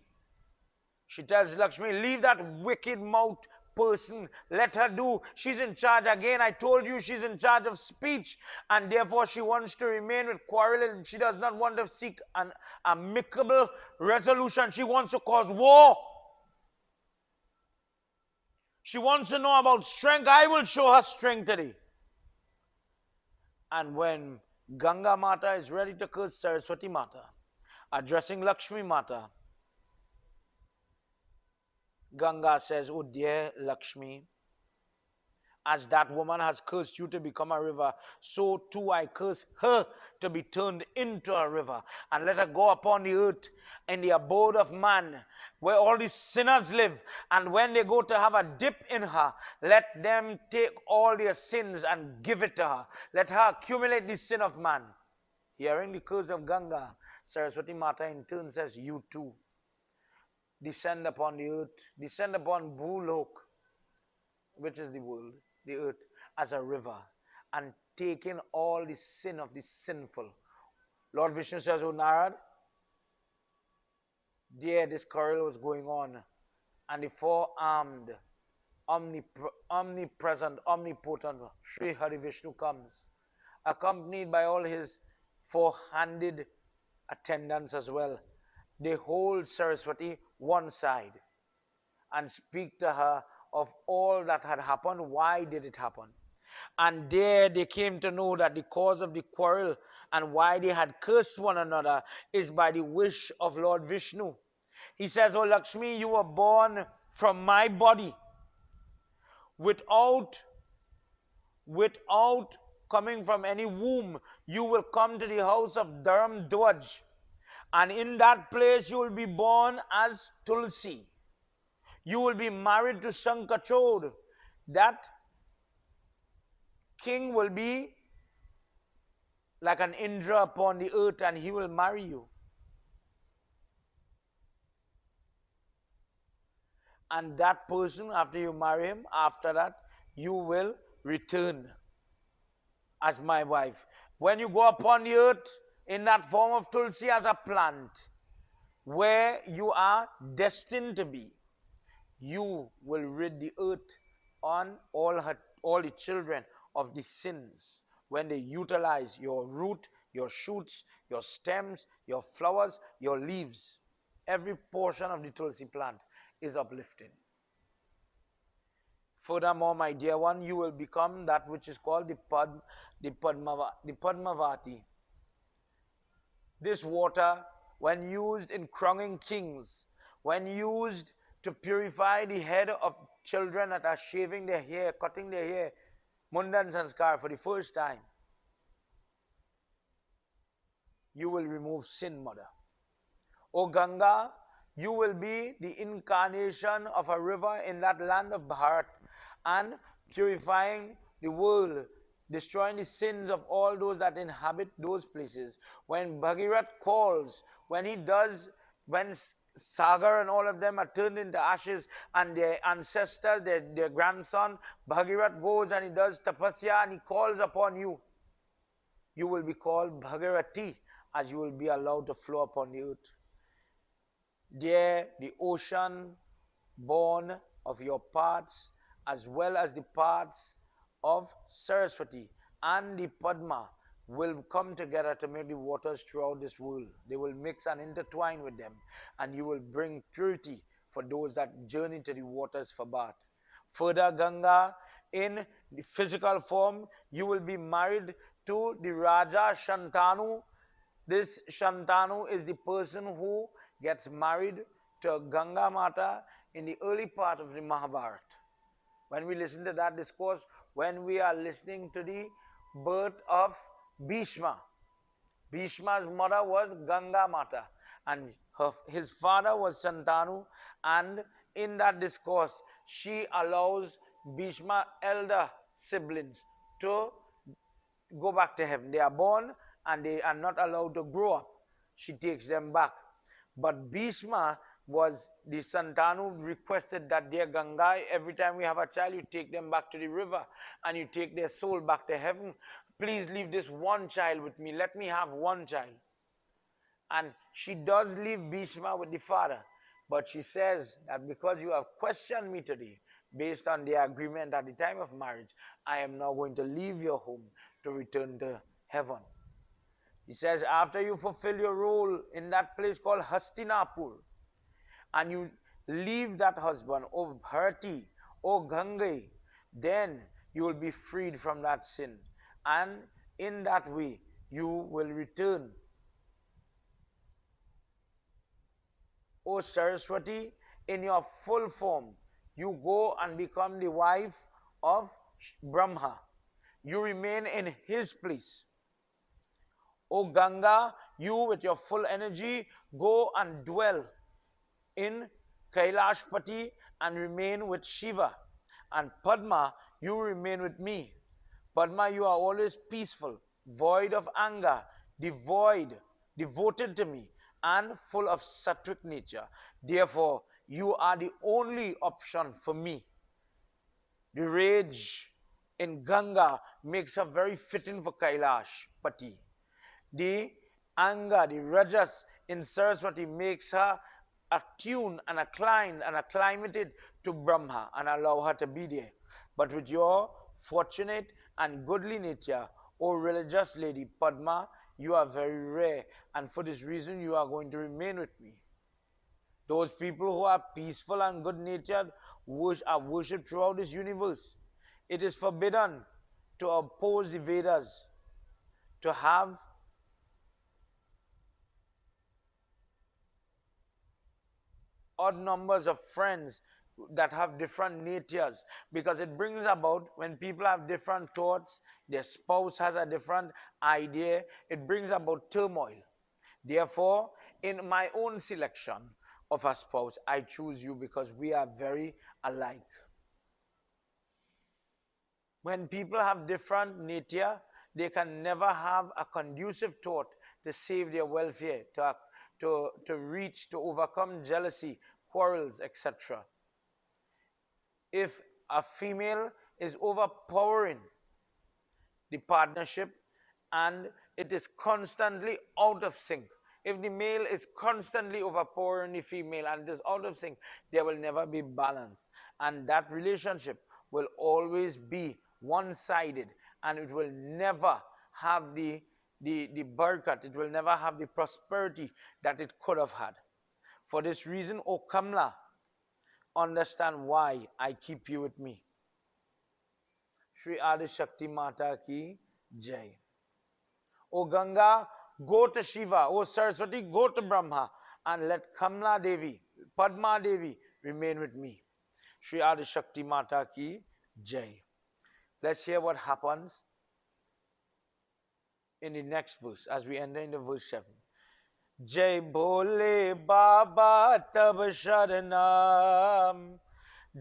She tells Lakshmi, leave that wicked mouth person. Let her do. She's in charge again. I told you she's in charge of speech. And therefore she wants to remain with quarrel. And she does not want to seek an amicable resolution. She wants to cause war. She wants to know about strength. I will show her strength today. And when Ganga Mata is ready to curse Saraswati Mata, addressing Lakshmi Mata, Ganga says, oh dear Lakshmi, as that woman has cursed you to become a river, so too I curse her to be turned into a river. And let her go upon the earth in the abode of man, where all these sinners live. And when they go to have a dip in her, let them take all their sins and give it to her. Let her accumulate the sin of man. Hearing the curse of Ganga, Saraswati Mata in turn says, you too, descend upon the earth, descend upon Bhulok, which is the world, the earth, as a river, and take in all the sin of the sinful. Lord Vishnu says, oh Narad, there this quarrel was going on, and the four-armed, omnipresent, omnipotent Sri Hari Vishnu comes, accompanied by all his four-handed attendants as well. They hold Saraswati one side and speak to her of all that had happened. Why did it happen? And there they came to know that the cause of the quarrel and why they had cursed one another is by the wish of Lord Vishnu. He says, oh Lakshmi, you were born from my body without coming from any womb. You will come to the house of Dharam Dwaj. And in that place you will be born as Tulsi. You will be married to Shankachod. That king will be like an Indra upon the earth and he will marry you. And that person, after you marry him, after that, you will return as my wife. When you go upon the earth in that form of tulsi as a plant, where you are destined to be, you will rid the earth on all the children of the sins when they utilize your root, your shoots, your stems, your flowers, your leaves. Every portion of the tulsi plant is uplifting. Furthermore, my dear one, you will become that which is called the Padmavati. This water, when used in crowning kings, when used to purify the head of children that are shaving their hair, cutting their hair, Mundan Sanskar for the first time, you will remove sin, mother. O Ganga, you will be the incarnation of a river in that land of Bharat and purifying the world, destroying the sins of all those that inhabit those places. When Bhagirath calls, when Sagar and all of them are turned into ashes and their ancestors, their grandson, Bhagirath goes and he does tapasya and he calls upon you. You will be called Bhagirati as you will be allowed to flow upon the earth. There, the ocean born of your parts, as well as the parts of Saraswati and the Padma, will come together to make the waters throughout this world. They will mix and intertwine with them, and you will bring purity for those that journey to the waters for bath. Further, Ganga, in the physical form, you will be married to the Raja Shantanu. This Shantanu is the person who gets married to Ganga Mata in the early part of the Mahabharata. When we listen to that discourse, when we are listening to the birth of Bhishma, Bhishma's mother was Ganga Mata and his father was Shantanu, and in that discourse, she allows Bhishma's elder siblings to go back to heaven. They are born and they are not allowed to grow up. She takes them back. But Bhishma was the Santanu requested that dear Ganga, every time we have a child, you take them back to the river and you take their soul back to heaven. Please leave this one child with me. Let me have one child. And she does leave Bhishma with the father. But she says that because you have questioned me today, based on the agreement at the time of marriage, I am now going to leave your home to return to heaven. He says, after you fulfill your role in that place called Hastinapur, and you leave that husband, O Bharati, O Gangai, then you will be freed from that sin. And in that way, you will return. O Saraswati, in your full form, you go and become the wife of Brahma. You remain in his place. O Ganga, you with your full energy, go and dwell in Kailashpati and remain with Shiva. And Padma, you remain with me. Padma, you are always peaceful, void of anger, devoted to me, and full of sattvic nature. Therefore, you are the only option for me. The rage in Ganga makes her very fitting for Kailashpati. The anger, the rajas in Saraswati makes her attuned and acclimated to Brahma and allow her to be there. But with your fortunate and goodly nature, O religious lady Padma, you are very rare, and for this reason you are going to remain with me. Those people who are peaceful and good-natured are worshipped throughout this universe. It is forbidden to oppose the Vedas, to have odd numbers of friends that have different natures, because it brings about, when people have different thoughts, their spouse has a different idea, it brings about turmoil. Therefore, in my own selection of a spouse, I choose you because we are very alike. When people have different nature, they can never have a conducive thought to save their welfare, to overcome jealousy, quarrels, etc. If a female is overpowering, the partnership, and it is constantly out of sync. If the male is constantly overpowering the female and it is out of sync, there will never be balance. And that relationship will always be one-sided, and it will never have the barakat, it will never have the prosperity that it could have had. For this reason, O Kamla, understand why I keep you with me. Shri Adi Shakti Mata ki Jai. O Ganga, go to Shiva. O Saraswati, go to Brahma. And let Kamla Devi, Padma Devi remain with me. Shri Adi Shakti Mata ki Jai. Let's hear what happens in the next verse as we enter into verse 7. Jai Bole Baba Tab Sharanam.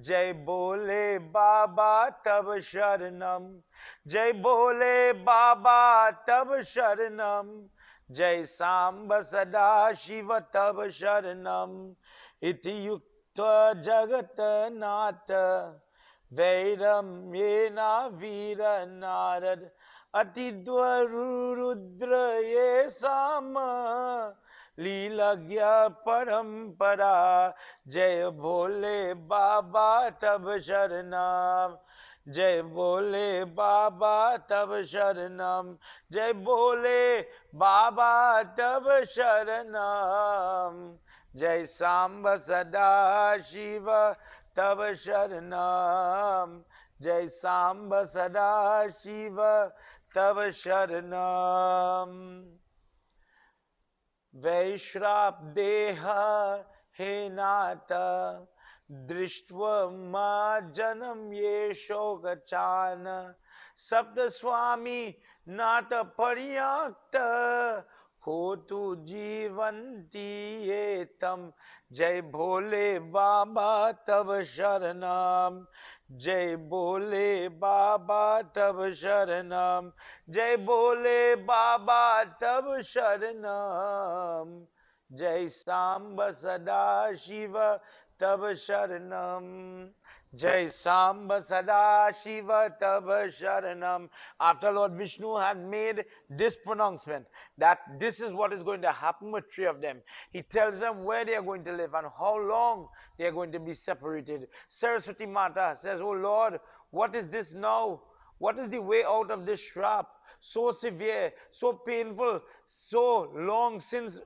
Jai Bole Baba Tab Sharanam. Jai Bole Baba Tab Sharanam. Jai Samba Sada Shiva Tab Sharanam. Iti Yukta Jagat Nata Vairam Yena Vira Narad Atidvaru Rudra Yesama Leelagya Parampara. Jai Bole Baba Tab Sharanam. Jai Bole Baba Tab Sharanam. Jai Bole Baba Tab Sharanam. Jai Samba Sada Shiva Tab Sharanam. Jai Samba Sada Shiva Tab Sharanam. Vaishrap Deha Henata Drishtva Ma Janam Ye Shokachana Sapta Swami Nata Paryakta Kotu Jivanti Etam. Jai Bole Baba Tab Sharanam. Jai Bole Baba Tab Sharanam. Jai Bole Baba Tab Sharanam. Jai Samba Sada Shiva Tab Sharanam. Jai Samba Sada Shiva Tab Sharanam. After Lord Vishnu had made this pronouncement that this is what is going to happen with three of them, he tells them where they are going to live and how long they are going to be separated. Saraswati Mata says, "Oh Lord, what is this now? What is the way out of this trap? So severe, so painful, so long since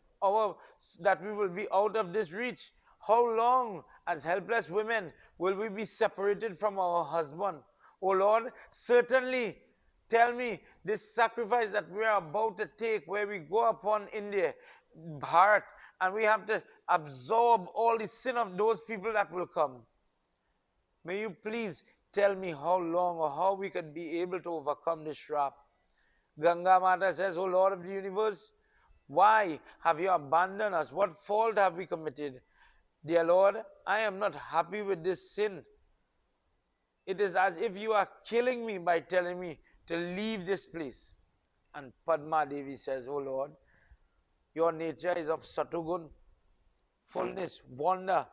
that we will be out of this reach. How long, as helpless women, will we be separated from our husband? Oh Lord, certainly tell me this sacrifice that we are about to take, where we go upon India, Bharat, and we have to absorb all the sin of those people that will come. May you please tell me how long or how we can be able to overcome this trap." Ganga Mata says, "O Lord of the universe, why have you abandoned us? What fault have we committed? Dear Lord, I am not happy with this sin. It is as if you are killing me by telling me to leave this place." And Padma Devi says, "Oh Lord, your nature is of Satugun, fullness, wonder.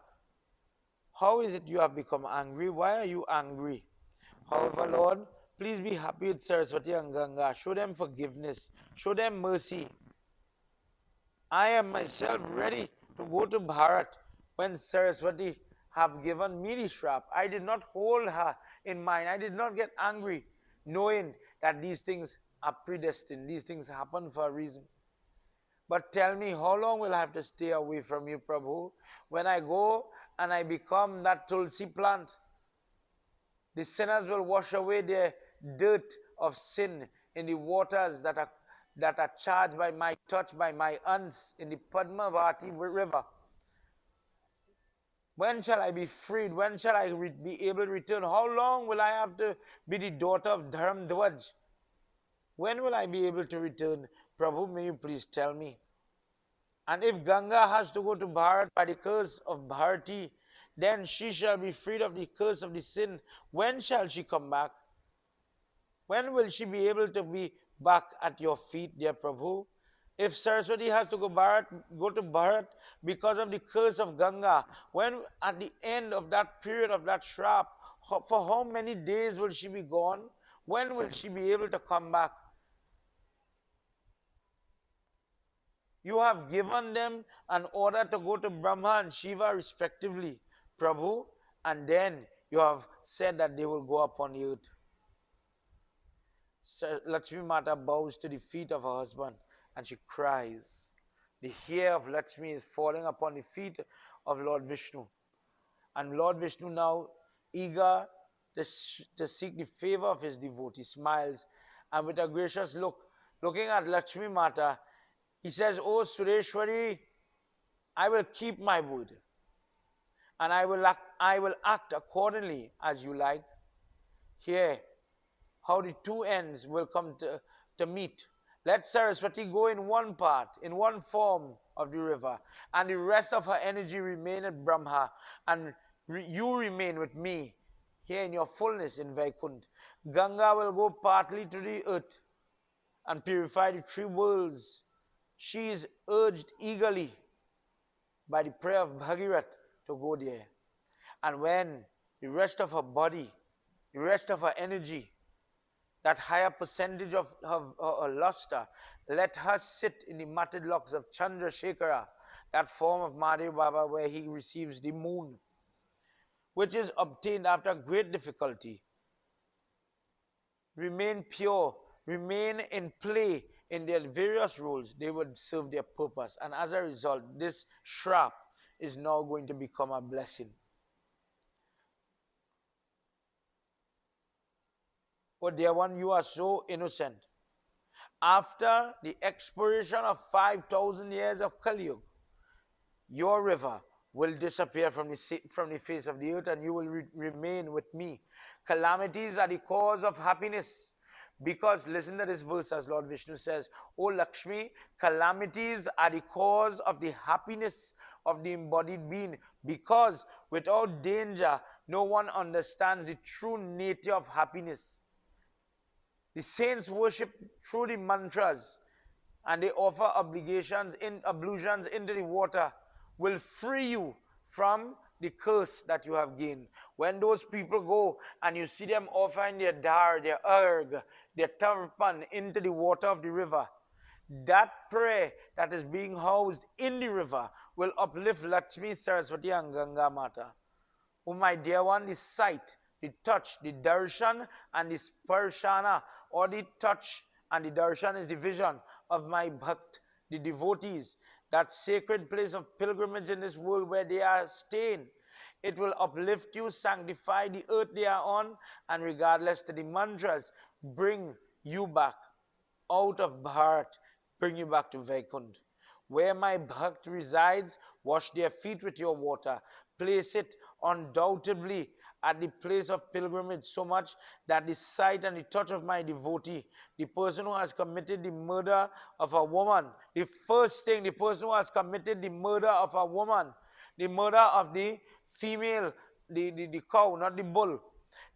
How is it you have become angry? Why are you angry? However, Lord, please be happy with Saraswati and Ganga. Show them forgiveness. Show them mercy. I am myself ready to go to Bharat when Saraswati have given me the strap. I did not hold her in mind. I did not get angry, knowing that these things are predestined. These things happen for a reason. But tell me, how long will I have to stay away from you, Prabhu? When I go and I become that tulsi plant, the sinners will wash away their dirt of sin in the waters that are charged by my touch, by my aunts in the Padmavati river. When shall I be freed? When shall I be able to return? How long will I have to be the daughter of Dharamdhwaj? When will I be able to return? Prabhu, may you please tell me. And if Ganga has to go to Bharat by the curse of Bharati, then she shall be freed of the curse of the sin. When shall she come back? When will she be able to be back at your feet, dear Prabhu? If Saraswati has to go to Bharat because of the curse of Ganga, when at the end of that period of that shrap, for how many days will she be gone? When will she be able to come back? You have given them an order to go to Brahma and Shiva respectively, Prabhu, and then you have said that they will go upon the earth. So Lakshmi Mata bows to the feet of her husband and she cries. The hair of Lakshmi is falling upon the feet of Lord Vishnu. And Lord Vishnu, now eager to seek the favor of his devotee, smiles and with a gracious look, looking at Lakshmi Mata, he says, "Oh Sureshwari, I will keep my word and I will act accordingly as you like. Here, how the two ends will come to meet. Let Saraswati go in one part, in one form of the river, and the rest of her energy remain at Brahma, and you remain with me here in your fullness in Vaikunt. Ganga will go partly to the earth and purify the three worlds. She is urged eagerly by the prayer of Bhagirath to go there. And when the rest of her body, the rest of her energy, that higher percentage of her luster, let her sit in the matted locks of Chandrasekhara, that form of Mahadev Baba where he receives the moon, which is obtained after great difficulty. Remain pure, remain in play in their various roles, they would serve their purpose. And as a result, this shrap is now going to become a blessing. Oh dear one, you are so innocent. After the expiration of 5,000 years of Kali Yuga, your river will disappear from the face of the earth and you will remain with me. Calamities are the cause of happiness. Because, listen to this verse as Lord Vishnu says, "O Lakshmi, calamities are the cause of the happiness of the embodied being. Because without danger, no one understands the true nature of happiness." The saints worship through the mantras and they offer ablutions into the water will free you from the curse that you have gained. When those people go and you see them offering their dar, their erg, their tarpan into the water of the river, that prayer that is being housed in the river will uplift Lakshmi, Saraswati and Ganga Mata. Oh my dear one, the sight, the touch, the darshan and the sparshana, or the touch and the darshan is the vision of my bhakt, the devotees, that sacred place of pilgrimage in this world where they are staying. It will uplift you, sanctify the earth they are on, and regardless to the mantras, bring you back out of Bharat, bring you back to Vaikunt. Where my bhakt resides, wash their feet with your water. Place it undoubtedly at the place of pilgrimage so much that the sight and the touch of my devotee, the person who has committed the murder of a woman, the first thing, the person who has committed the murder of a woman, the murder of the female, the cow, not the bull,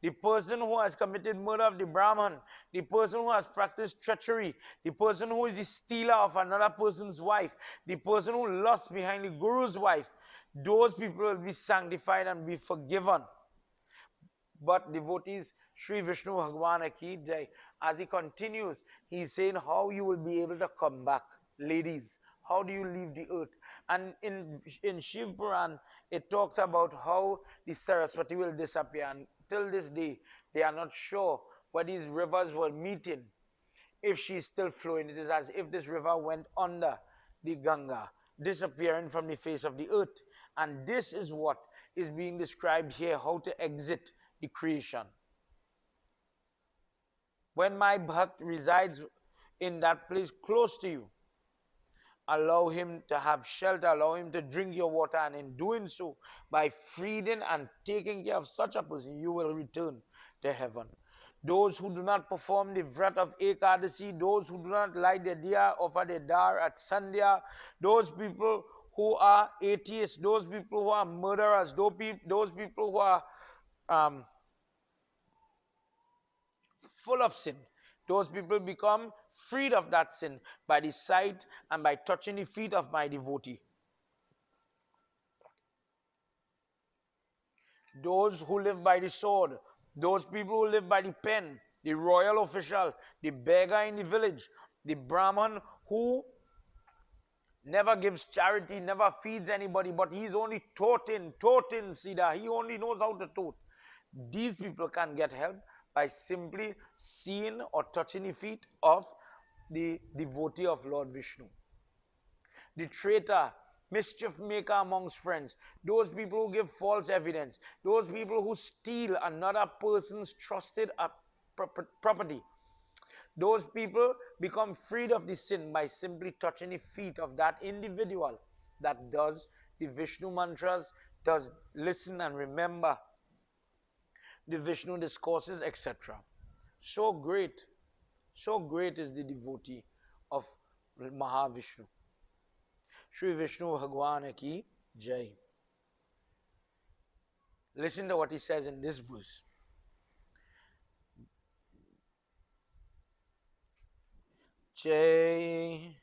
the person who has committed murder of the Brahman, the person who has practiced treachery, the person who is the stealer of another person's wife, the person who lusts behind the Guru's wife, those people will be sanctified and be forgiven. But devotees, Sri Vishnu Bhagwan Ki Jai, as he continues, he is saying how you will be able to come back. Ladies, how do you leave the earth? And in Shiv Puran, it talks about how the Saraswati will disappear. And till this day, they are not sure where these rivers were meeting. If she is still flowing, it is as if this river went under the Ganga, disappearing from the face of the earth. And this is what is being described here, how to exit the creation. When my bhakt resides in that place close to you, allow him to have shelter, allow him to drink your water, and in doing so, by freeing and taking care of such a person, you will return to heaven. Those who do not perform the vrat of Ekadasi, those who do not light their diya, offer their dar at Sandhya, those people who are atheists, those people who are murderers, those people who are full of sin, those people become freed of that sin by the sight and by touching the feet of my devotee. Those who live by the sword, those people who live by the pen, the royal official, the beggar in the village, the Brahman who never gives charity, never feeds anybody, but he's only toting, Sida. He only knows how to tote. These people can get help by simply seeing or touching the feet of the devotee of Lord Vishnu. The traitor, mischief maker amongst friends, those people who give false evidence, those people who steal another person's trusted property, those people become freed of the sin by simply touching the feet of that individual that does the Vishnu mantras, does listen and remember the Vishnu discourses, etc. So great is the devotee of Mahavishnu. Shri Vishnu Bhagwan ki Jai. Listen to what he says in this verse. Jai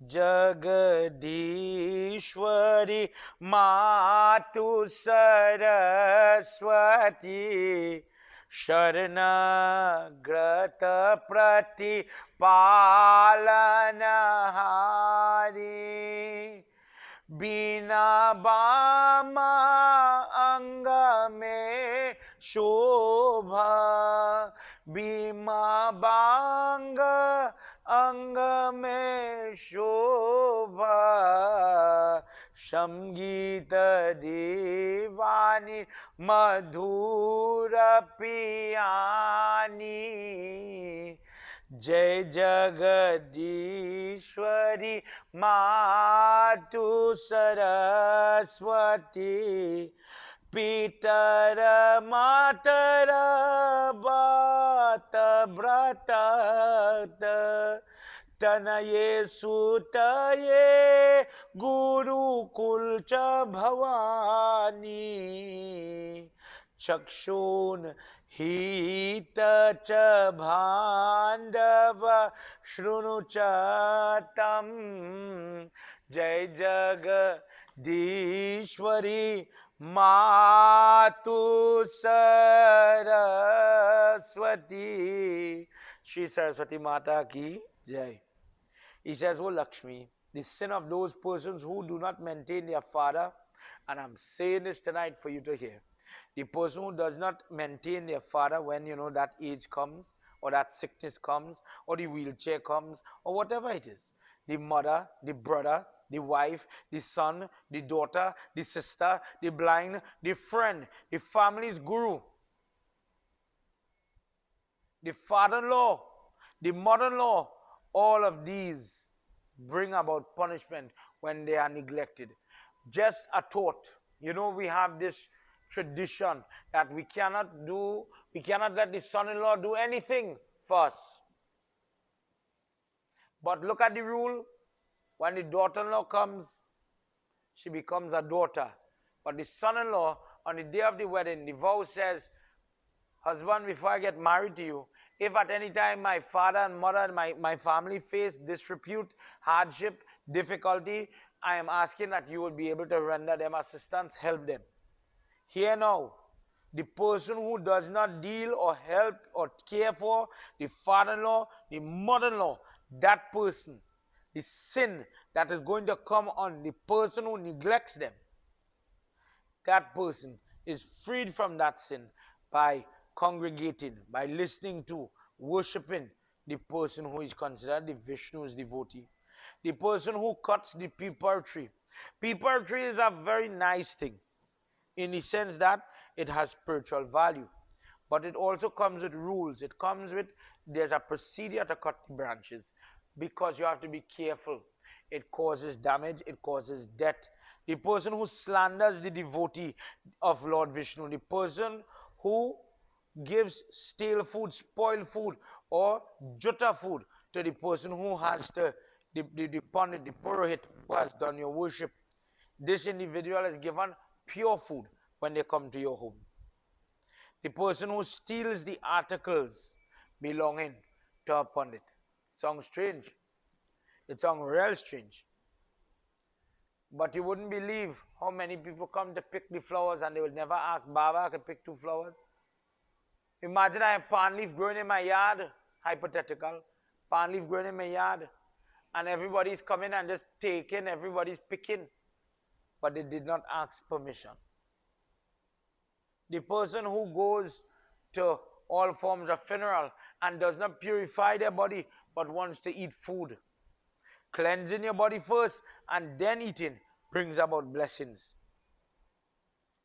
Jagadishwari Matu Saraswati Sharanagrata Prati Palanahari Bina Bama Anga Me Shobha Bima Banga Anga Me Shobha Shamgita Devani Madhura Piyani Jai Jagadishwari Matu Saraswati Pitara Matara Bata Brata Tanaye Sutaye Guru Kulcha Bhavani Chakshun Hita cha bhandava shrunu chatam Jai Jagadishwari Matu Saraswati. Shri Saraswati Mata ki Jai. He says, "O Lakshmi, the sin of those persons who do not maintain their father," and I'm saying this tonight for you to hear, the person who does not maintain their father when that age comes, or that sickness comes, or the wheelchair comes, or whatever it is, the mother, the brother, the wife, the son, the daughter, the sister, the blind, the friend, the family's guru, the father-in-law, the mother-in-law, all of these bring about punishment when they are neglected. Just a thought. We have this tradition that we cannot let the son-in-law do anything for us. But look at the rule. When the daughter-in-law comes, she becomes a daughter. But the son-in-law, on the day of the wedding, the vow says, "Husband, before I get married to you, if at any time my father and mother and my family face disrepute, hardship, difficulty, I am asking that you will be able to render them assistance, help them." Here now, the person who does not deal or help or care for the father-in-law, the mother-in-law, that person, the sin that is going to come on the person who neglects them, that person is freed from that sin by congregating, by listening to, worshipping the person who is considered the Vishnu's devotee. The person who cuts the peepal tree. Peepal tree is a very nice thing in the sense that it has spiritual value. But it also comes with rules. It comes with, there's a procedure to cut the branches because you have to be careful. It causes damage, it causes death. The person who slanders the devotee of Lord Vishnu, the person who gives stale food, spoiled food, or jutta food to the person who has the pandit, the purohit who has done your worship. This individual is given pure food when they come to your home. The person who steals the articles belonging to a pandit. Sounds strange. It sounds real strange. But you wouldn't believe how many people come to pick the flowers and they will never ask, "Baba, I can pick 2 flowers?" Imagine I have palm leaf growing in my yard, hypothetical, palm leaf growing in my yard, and everybody's coming and just taking, everybody's picking, but they did not ask permission. The person who goes to all forms of funeral and does not purify their body but wants to eat food, cleansing your body first and then eating brings about blessings.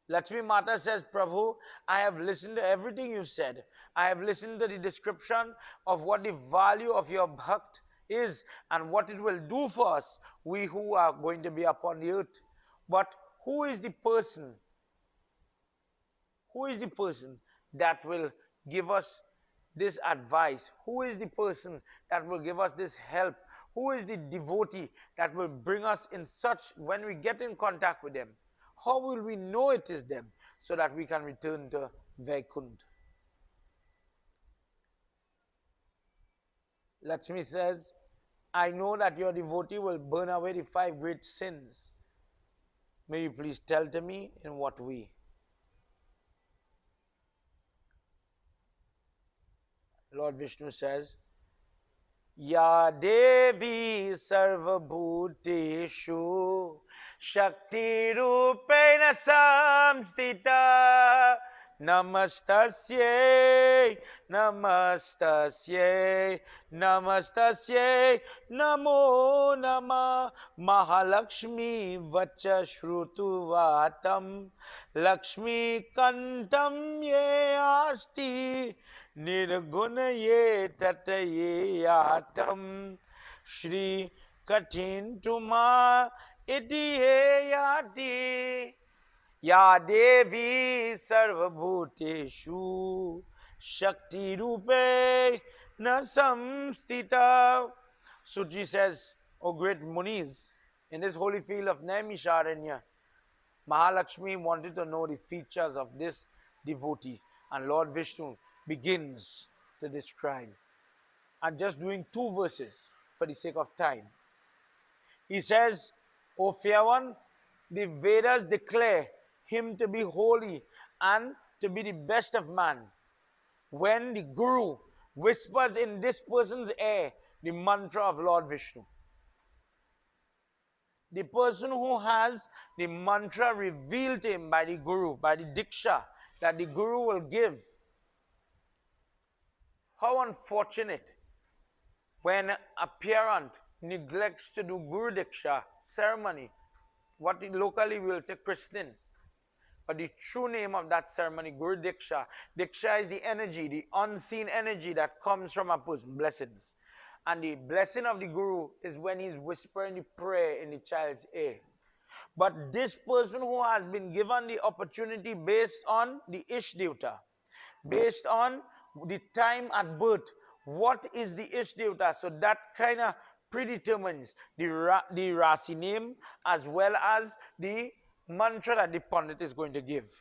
Lakshmi Mata says, Prabhu, I have listened to everything you said. I have listened to the description of what the value of your bhakt is and what it will do for us, we who are going to be upon the earth. But who is the person? Who is the person that will give us this advice? Who is the person that will give us this help? Who is the devotee that will bring us in such, when we get in contact with them, how will we know it is them so that we can return to Vaikunth? Lakshmi says, I know that your devotee will burn away the 5 great sins. May you please tell to me in what way? Lord Vishnu says, Ya Devi Sarvabhuteshu Shakti Rupena Samstita Namastasye Namastasye Namastasye Namo Nama Mahalakshmi Vacha Shrutu Vatam Lakshmi Kantam Ye Asti Nirguna Ye Tataye Yatam Shri Katin Tuma Iti Ye Yati Ya Devi Sarvabhuteshu Shakti Rupe Nasamstita. Suji says, O great Munis, in this holy field of Naimisharanya, Mahalakshmi wanted to know the features of this devotee, and Lord Vishnu begins to describe. I'm just doing 2 verses for the sake of time. He says, O fair one, the Vedas declare him to be holy and to be the best of man. When the Guru whispers in this person's ear the mantra of Lord Vishnu, the person who has the mantra revealed to him by the Guru, by the Diksha that the Guru will give. How unfortunate when a parent neglects to do Guru Diksha ceremony, what locally we will say christening. But the true name of that ceremony, Guru Diksha. Diksha is the energy, the unseen energy that comes from a person, blessings. And the blessing of the Guru is when he's whispering the prayer in the child's ear. But this person who has been given the opportunity based on the Ishdevata, based on the time at birth, what is the Ishdevata? So that kind of predetermines the Rasi name as well as the mantra that the Pandit is going to give.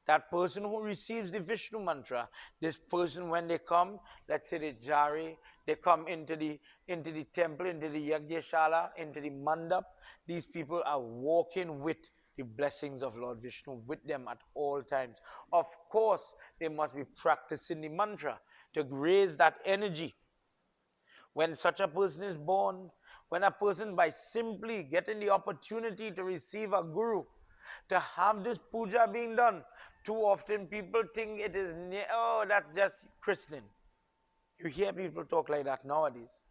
That person who receives the Vishnu mantra, this person when they come, let's say they jari, they come into the temple, into the Yagna, into the mandap, these people are walking with the blessings of Lord Vishnu with them at all times. Of course, they must be practicing the mantra to raise that energy. When such a person is born, when a person by simply getting the opportunity to receive a guru, to have this puja being done, too often people think it is, oh, that's just christening. You hear people talk like that nowadays.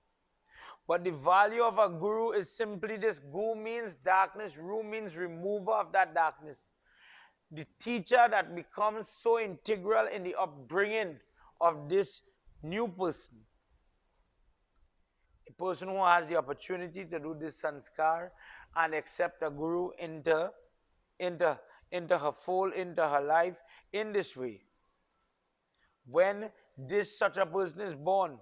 But the value of a guru is simply this. Gu means darkness, ru means remover of that darkness. The teacher that becomes so integral in the upbringing of this new person. A person who has the opportunity to do this sanskar and accept a guru into her fold, into her life in this way. When such a person is born,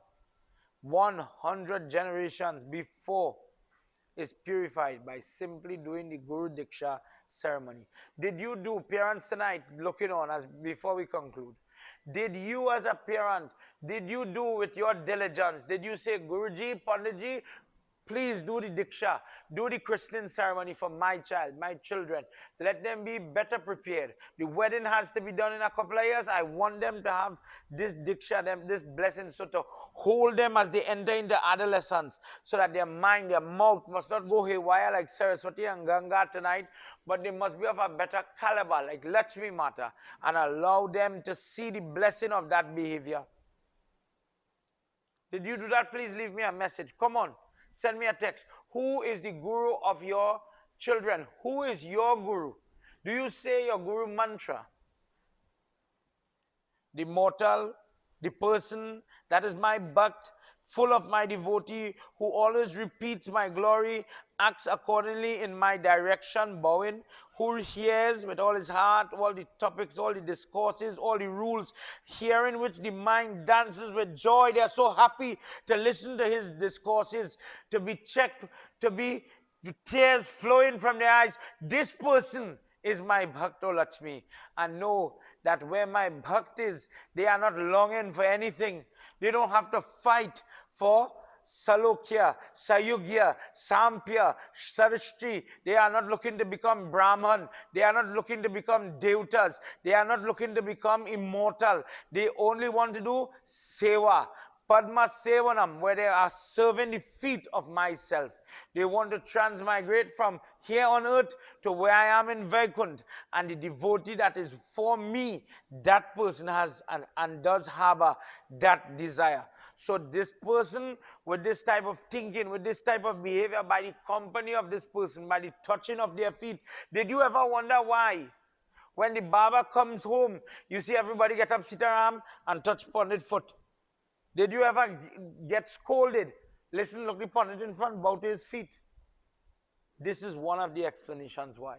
100 generations before is purified by simply doing the Guru Diksha ceremony. Did you do, parents tonight looking on as before we conclude, did you as a parent, did you do with your diligence, did you say, Guruji, Panditji, Please do the Diksha, do the christening ceremony for my child, my children. Let them be better prepared. The wedding has to be done in a couple of years. I want them to have this Diksha, this blessing, so to hold them as they enter into adolescence, so that their mind, their mouth must not go haywire like Saraswati and Ganga tonight, but they must be of a better caliber like Lakshmi Mata, and allow them to see the blessing of that behavior. Did you do that? Please leave me a message. Come on. Send me a text. Who is the guru of your children? Who is your guru? Do you say your guru mantra? The mortal, the person that is my bhakt, full of my devotee, who always repeats my glory, acts accordingly in my direction, bowing, who hears with all his heart all the topics, all the discourses, all the rules, hearing which the mind dances with joy. They are so happy to listen to his discourses, to be checked, to be tears flowing from their eyes. This person is my Bhakto Lakshmi. And know that where my Bhakt is, they are not longing for anything. They don't have to fight for Salokya, Sayugya, Sampya, Sarishti. They are not looking to become Brahman. They are not looking to become Devatas. They are not looking to become immortal. They only want to do Seva. Padma Sevanam, where they are serving the feet of myself. They want to transmigrate from here on earth to where I am in Vaikunt. And the devotee that is for me, that person has and does harbor that desire. So this person with this type of thinking, with this type of behavior, by the company of this person, by the touching of their feet, did you ever wonder why? When the Baba comes home, you see everybody get up, Sitaram, and touch Pandit foot. Did you ever get scolded? Listen, look the Pandit in front, bow to his feet. This is one of the explanations why.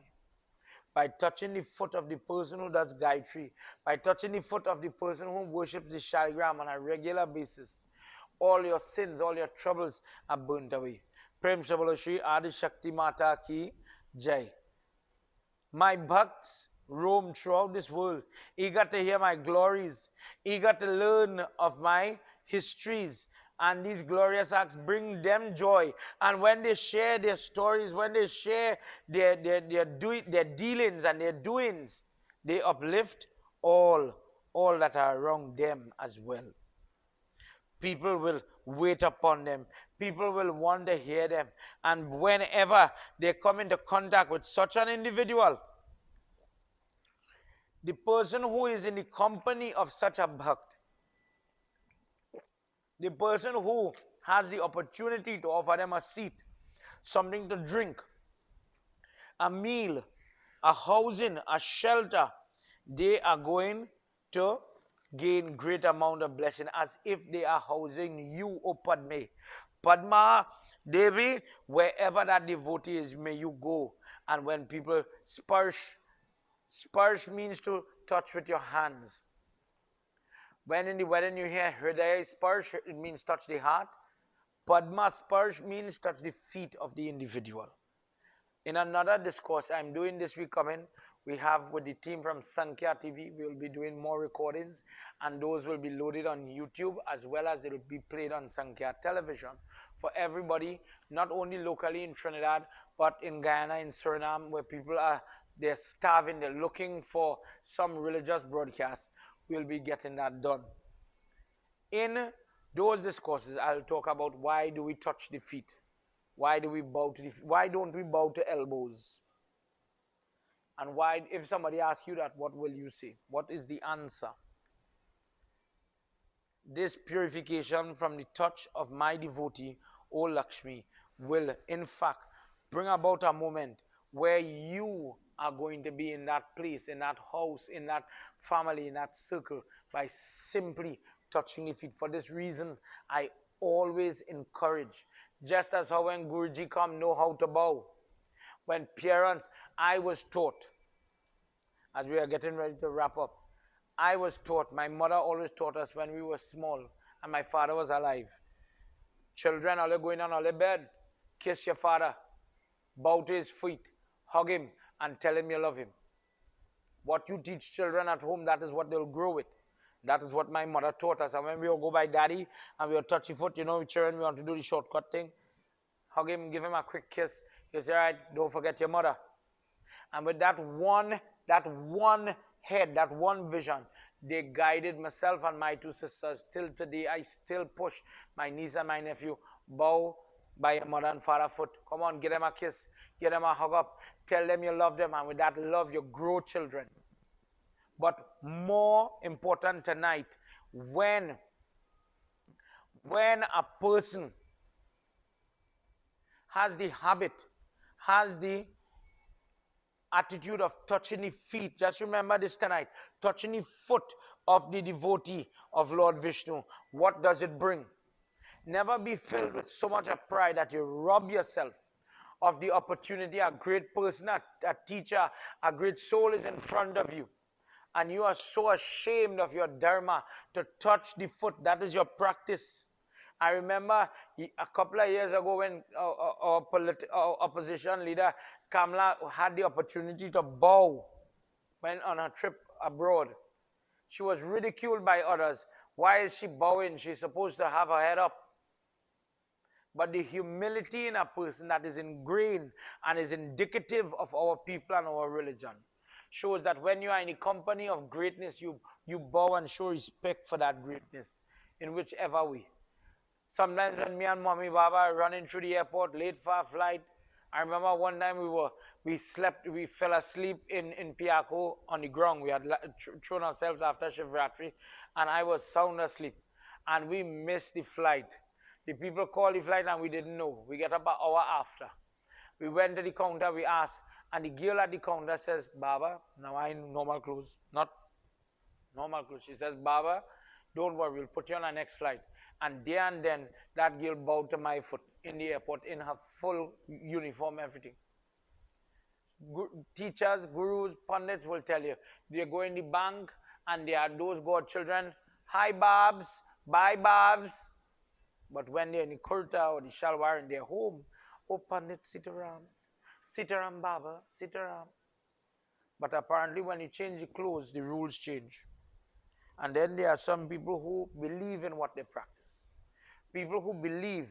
By touching the foot of the person who does Gayatri, by touching the foot of the person who worships the Shaligram on a regular basis, all your sins, all your troubles are burnt away. Prem Shabalo Shri Adi Shakti Mata Ki Jai. My bhakts roam throughout this world, eager to hear my glories, eager to learn of my histories, and these glorious acts bring them joy. And when they share their stories, when they share their dealings and their doings, they uplift all that are around them as well. People will wait upon them. People will want to hear them. And whenever they come into contact with such an individual, the person who is in the company of such a bhakt, the person who has the opportunity to offer them a seat, something to drink, a meal, a housing, a shelter, they are going to gain great amount of blessing as if they are housing you, O Padme. Padma, Devi, wherever that devotee is, may you go. And when people sparsh means to touch with your hands. When in the wedding you hear Hridaya Sparsh, it means touch the heart. Padma Sparsh means touch the feet of the individual. In another discourse I'm doing this week coming, we have with the team from Sankhya TV, we will be doing more recordings, and those will be loaded on YouTube as well as it will be played on Sankhya television for everybody, not only locally in Trinidad, but in Guyana, in Suriname, where people they're starving, they're looking for some religious broadcast. We'll be getting that done. In those discourses, I'll talk about why do we touch the feet? Why do we bow to the feet? Why don't we bow to elbows? And why, if somebody asks you that, what will you say? What is the answer? This purification from the touch of my devotee, O Lakshmi, will in fact bring about a moment where you are going to be in that place, in that house, in that family, in that circle, by simply touching the feet. For this reason, I always encourage, just as how when Guruji come, know how to bow. When parents, I was taught, as we are getting ready to wrap up, I was taught, my mother always taught us when we were small, and my father was alive. Children, all going on all bed, kiss your father, bow to his feet, hug him, and tell him you love him. What you teach children at home, that is what they'll grow with. That is what my mother taught us. And when we will go by daddy and we will touch your foot, you know, children, we want to do the shortcut thing. hug him, give him a quick kiss. He'll say, all right, don't forget your mother. And with that one head, that one vision, they guided myself and my two sisters. Till today, I still push my niece and my nephew, bow by your mother and father foot. Come on, give them a kiss, give them a hug up, tell them you love them, and with that love, you grow children. But more important tonight, when a person has the habit, has the attitude of touching the feet. Just remember this tonight. Touching the foot of the devotee of Lord Vishnu. What does it bring? Never be filled with so much of pride that you rob yourself of the opportunity. A great person, a teacher, a great soul is in front of you. And you are so ashamed of your dharma to touch the foot. That is your practice. I remember a couple of years ago when our opposition leader Kamala had the opportunity to bow when on a trip abroad. She was ridiculed by others. Why is she bowing? She's supposed to have her head up. But the humility in a person that is ingrained and is indicative of our people and our religion shows that when you are in the company of greatness, you bow and show respect for that greatness in whichever way. Sometimes when me and Mommy Baba are running through the airport late for a flight, I remember one time we fell asleep in Piako on the ground. We had thrown ourselves after Shivratri, and I was sound asleep. And we missed the flight. The people called the flight and we didn't know. We get up an hour after. We went to the counter, we asked, and the girl at the counter says, Baba, now I in normal clothes, not normal clothes. She says, Baba, don't worry, we'll put you on our next flight. And there and then, that girl bowed to my foot in the airport in her full uniform, everything. Teachers, gurus, pundits will tell you, they go in the bank and they are those godchildren, hi Babs, bye Babs. But when they're in the kurta or the shalwar in their home, oh Pandit, Sitaram Baba, Sitaram. But apparently when you change the clothes, the rules change. And then there are some people who believe in what they practice. People who believe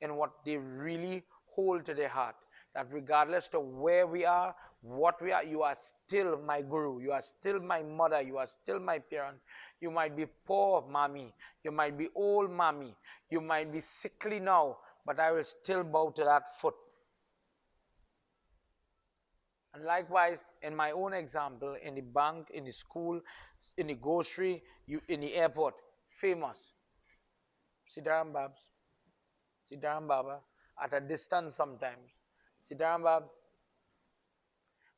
in what they really hold to their heart. That regardless of where we are, what we are, you are still my guru. You are still my mother. You are still my parent. You might be poor, mommy. You might be old, mommy. You might be sickly now, but I will still bow to that foot. And likewise, in my own example, in the bank, in the school, in the grocery, in the airport, famous. Sitaram Babs, Sitaram Baba, at a distance sometimes. Sitaram Babs.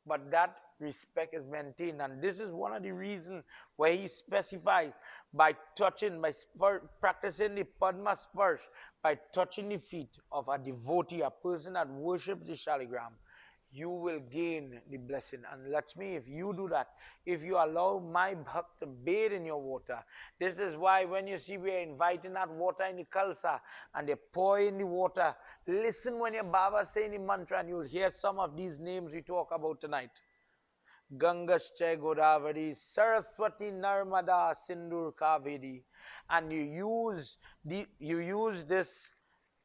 But that respect is maintained. And this is one of the reasons where he specifies by touching, by practicing the Padma Sparsh, by touching the feet of a devotee, a person that worships the Shaligram, you will gain the blessing. And Lakshmi, if you do that, if you allow my bhakt to bathe in your water, this is why when you see we are inviting that water in the kalsa and they pour in the water, listen when your Baba saying the mantra and you'll hear some of these names we talk about tonight. Gangascha Godavari, Saraswati Narmada Sindur Kaveri. And you use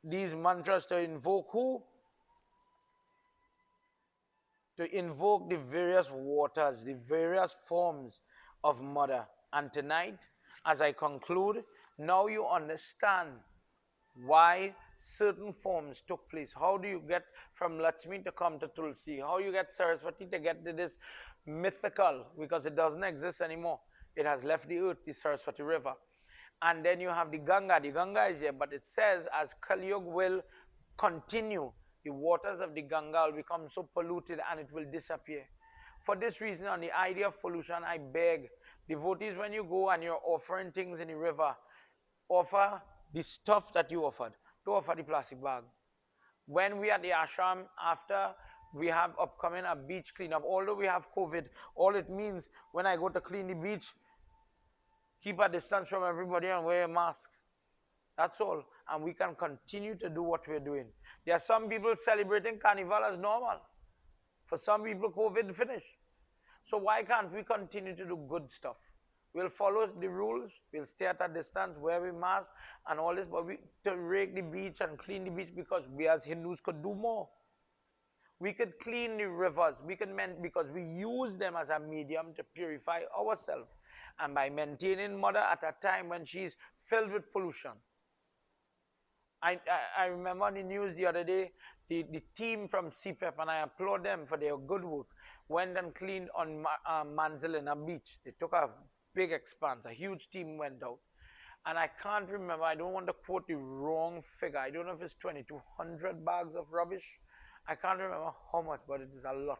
these mantras to invoke who? To invoke the various waters, the various forms of mother. And tonight, as I conclude, now you understand why certain forms took place. How do you get from Lakshmi to come to Tulsi? How you get Saraswati to get to this mythical, because it doesn't exist anymore. It has left the earth, the Saraswati river. And then you have the Ganga. The Ganga is here, but it says as Kali Yuga will continue, the waters of the Ganga will become so polluted and it will disappear. For this reason, on the idea of pollution, I beg devotees, when you go and you're offering things in the river, offer the stuff that you offered. Don't offer the plastic bag. When we are at the ashram, after we have upcoming a beach cleanup, although we have COVID, all it means when I go to clean the beach, keep a distance from everybody and wear a mask. That's all. And we can continue to do what we're doing. There are some people celebrating Carnival as normal. For some people, COVID finished. So why can't we continue to do good stuff? We'll follow the rules. We'll stay at a distance, wear we mask and all this, but we to rake the beach and clean the beach because we as Hindus could do more. We could clean the rivers. We could because we use them as a medium to purify ourselves. And by maintaining mother at a time when she's filled with pollution. I remember on the news the other day, the team from CPEP, and I applaud them for their good work, went and cleaned on Manzilina Beach. They took a big expanse, a huge team went out. And I can't remember, I don't want to quote the wrong figure. I don't know if it's 2,200 bags of rubbish. I can't remember how much, but it is a lot.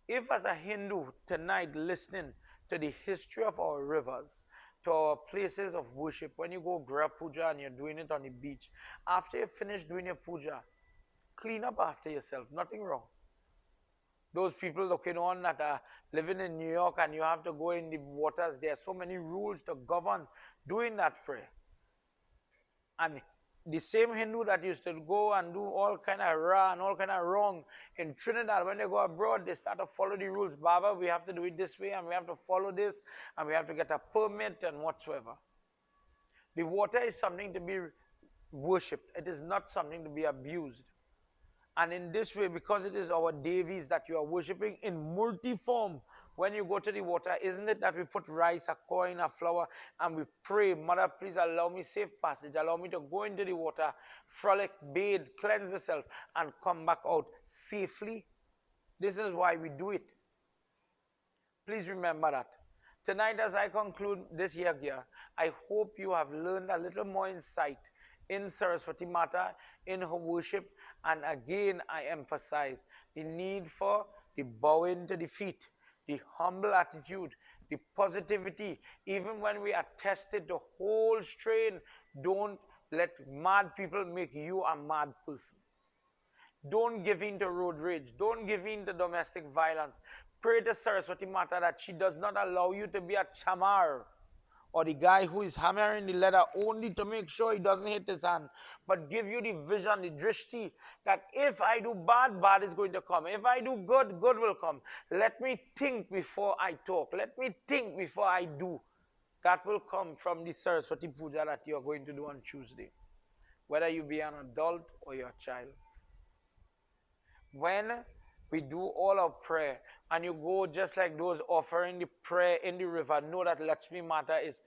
If as a Hindu tonight listening to the history of our rivers, to our places of worship, when you go Grah Puja and you're doing it on the beach, after you finish doing your puja, clean up after yourself, nothing wrong. Those people looking on that are living in New York and you have to go in the waters, there are so many rules to govern doing that prayer. And the same Hindu that used to go and do all kind of ra and all kind of wrong in Trinidad, when they go abroad, they start to follow the rules. Baba, we have to do it this way and we have to follow this and we have to get a permit and whatsoever. The water is something to be worshipped. It is not something to be abused. And in this way, because it is our Devis that you are worshipping in multi-form, when you go to the water, isn't it that we put rice, a coin, a flower, and we pray, Mother, please allow me safe passage, allow me to go into the water, frolic, bathe, cleanse myself, and come back out safely? This is why we do it. Please remember that. Tonight, as I conclude this Yagna, I hope you have learned a little more insight in Saraswati Mata, in her worship, and again I emphasize the need for the bowing to the feet, the humble attitude, the positivity. Even when we are tested to hold strain, don't let mad people make you a mad person. Don't give in to road rage. Don't give in to domestic violence. Pray to Saraswati Mata that she does not allow you to be a chamar, or the guy who is hammering the leather only to make sure he doesn't hit his hand, but give you the vision, the drishti, that if I do bad, bad is going to come. If I do good, good will come. Let me think before I talk. Let me think before I do. That will come from the Saraswati Puja that you are going to do on Tuesday, whether you be an adult or you're a child. When we do all our prayer, and you go just like those offering the prayer in the river, know that Lakshmi Mata is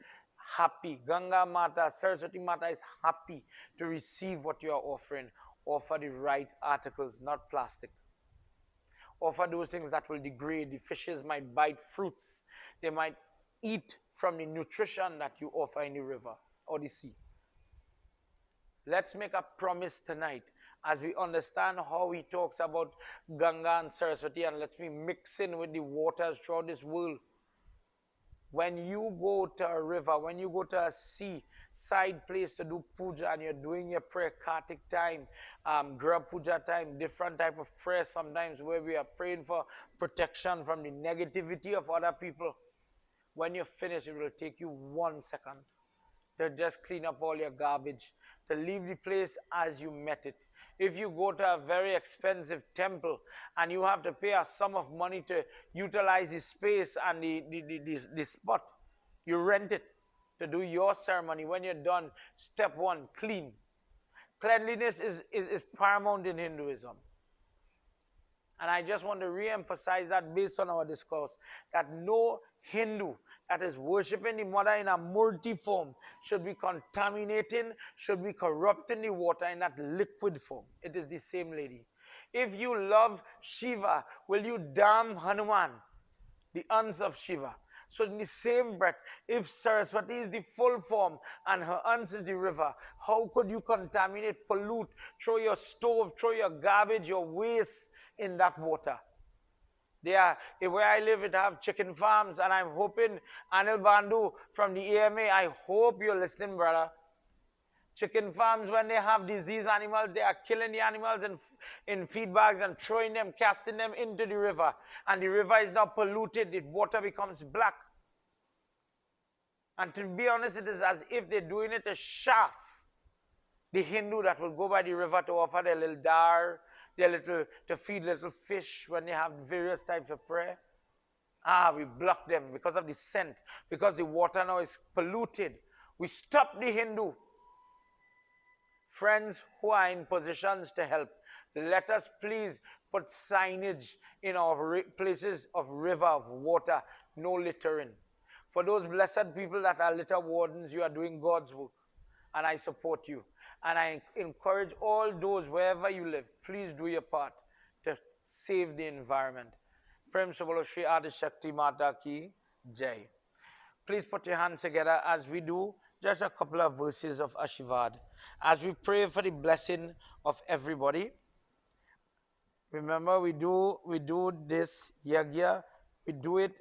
happy. Ganga Mata, Saraswati Mata is happy to receive what you are offering. Offer the right articles, not plastic. Offer those things that will degrade. The fishes might bite fruits. They might eat from the nutrition that you offer in the river or the sea. Let's make a promise tonight as we understand how he talks about Ganga and Saraswati, and let's be mixing with the waters throughout this world. When you go to a river, when you go to a sea side place to do puja and you're doing your prayer, Kartik time, Grah Puja time, different type of prayer sometimes where we are praying for protection from the negativity of other people. When you finish, it will take you 1 second to just clean up all your garbage, to leave the place as you met it. If you go to a very expensive temple and you have to pay a sum of money to utilize the space and the spot, you rent it to do your ceremony. When you're done, step one, clean. Cleanliness is paramount in Hinduism. And I just want to re-emphasize that based on our discourse, that no Hindu that is worshipping the mother in a multi-form should be contaminating, should be corrupting the water in that liquid form. It is the same lady. If you love Shiva, will you damn Hanuman, the aunt of Shiva? So in the same breath, if Saraswati is the full form and her aunt is the river, how could you contaminate, pollute, throw your stove, throw your garbage, your waste in that water? Where I live, it have chicken farms, and I'm hoping, Anil Bandhu from the AMA, I hope you're listening, brother. Chicken farms, when they have diseased animals, they are killing the animals in feed bags and throwing them, casting them into the river. And the river is now polluted, the water becomes black. And to be honest, it is as if they're doing it to chaff the Hindu that will go by the river to offer their little dar, to feed little fish when they have various types of prayer. We block them because of the scent, because the water now is polluted. We stop the Hindu. Friends who are in positions to help, let us please put signage in our places of river, of water, no littering. For those blessed people that are litter wardens, you are doing God's work. And I support you. And I encourage all those wherever you live, please do your part to save the environment. Prem Sabolo Shri Adi Shakti Mata Ki Jai. Please put your hands together as we do just a couple of verses of Ashirvad. As we pray for the blessing of everybody. Remember, we do this Yagna. We do it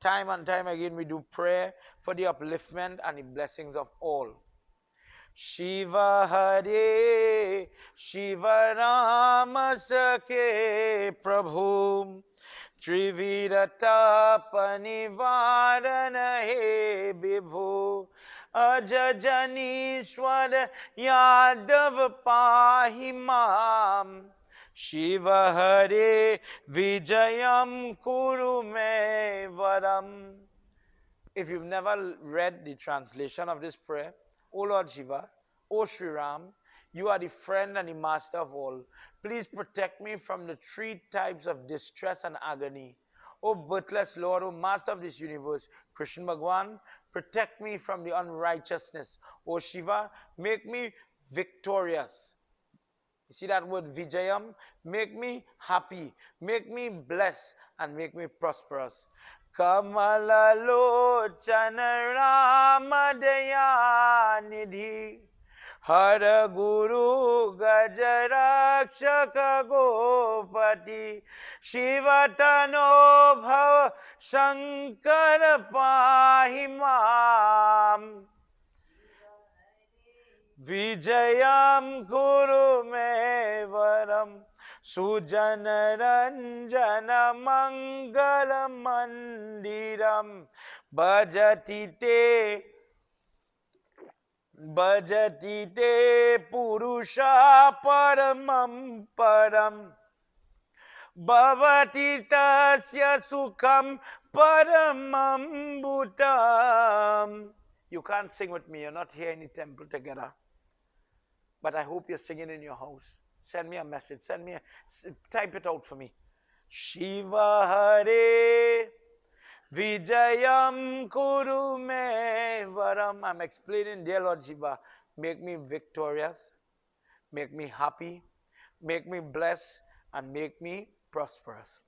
time and time again. We do prayer for the upliftment and the blessings of all. Shiva Hare, Shiva Rama Sakhe Prabhu, Trivirata Panivarana He Bibhu, Ajajanishwar Yadav Pahimam, Shiva Hare Vijayam Kuru Me Varam. If you've never read the translation of this prayer, O Lord Shiva, O Sri Ram, you are the friend and the master of all. Please protect me from the 3 types of distress and agony. O birthless Lord, O master of this universe, Krishna Bhagwan, protect me from the unrighteousness. O Shiva, make me victorious. You see that word Vijayam? Make me happy, make me blessed, and make me prosperous. Kamala Lochana Rama Daya Nidhi Hara Guru Gajarakshaka Gopati Shivatano Bhava Shankara Pahimam Vijayam Guru Me Varam Sujana Ranjana Mangala Mandiram Bhajati Te Purusha Paramam Param Bhavati Tasya Sukham Paramam Bhutam. You can't sing with me, you're not here in the temple together. But I hope you're singing in your house. Send me a message. Type it out for me. Shiva Hare Vijayam Kuru Me Varam. I'm explaining, dear Lord Shiva, make me victorious, make me happy, make me blessed, and make me prosperous.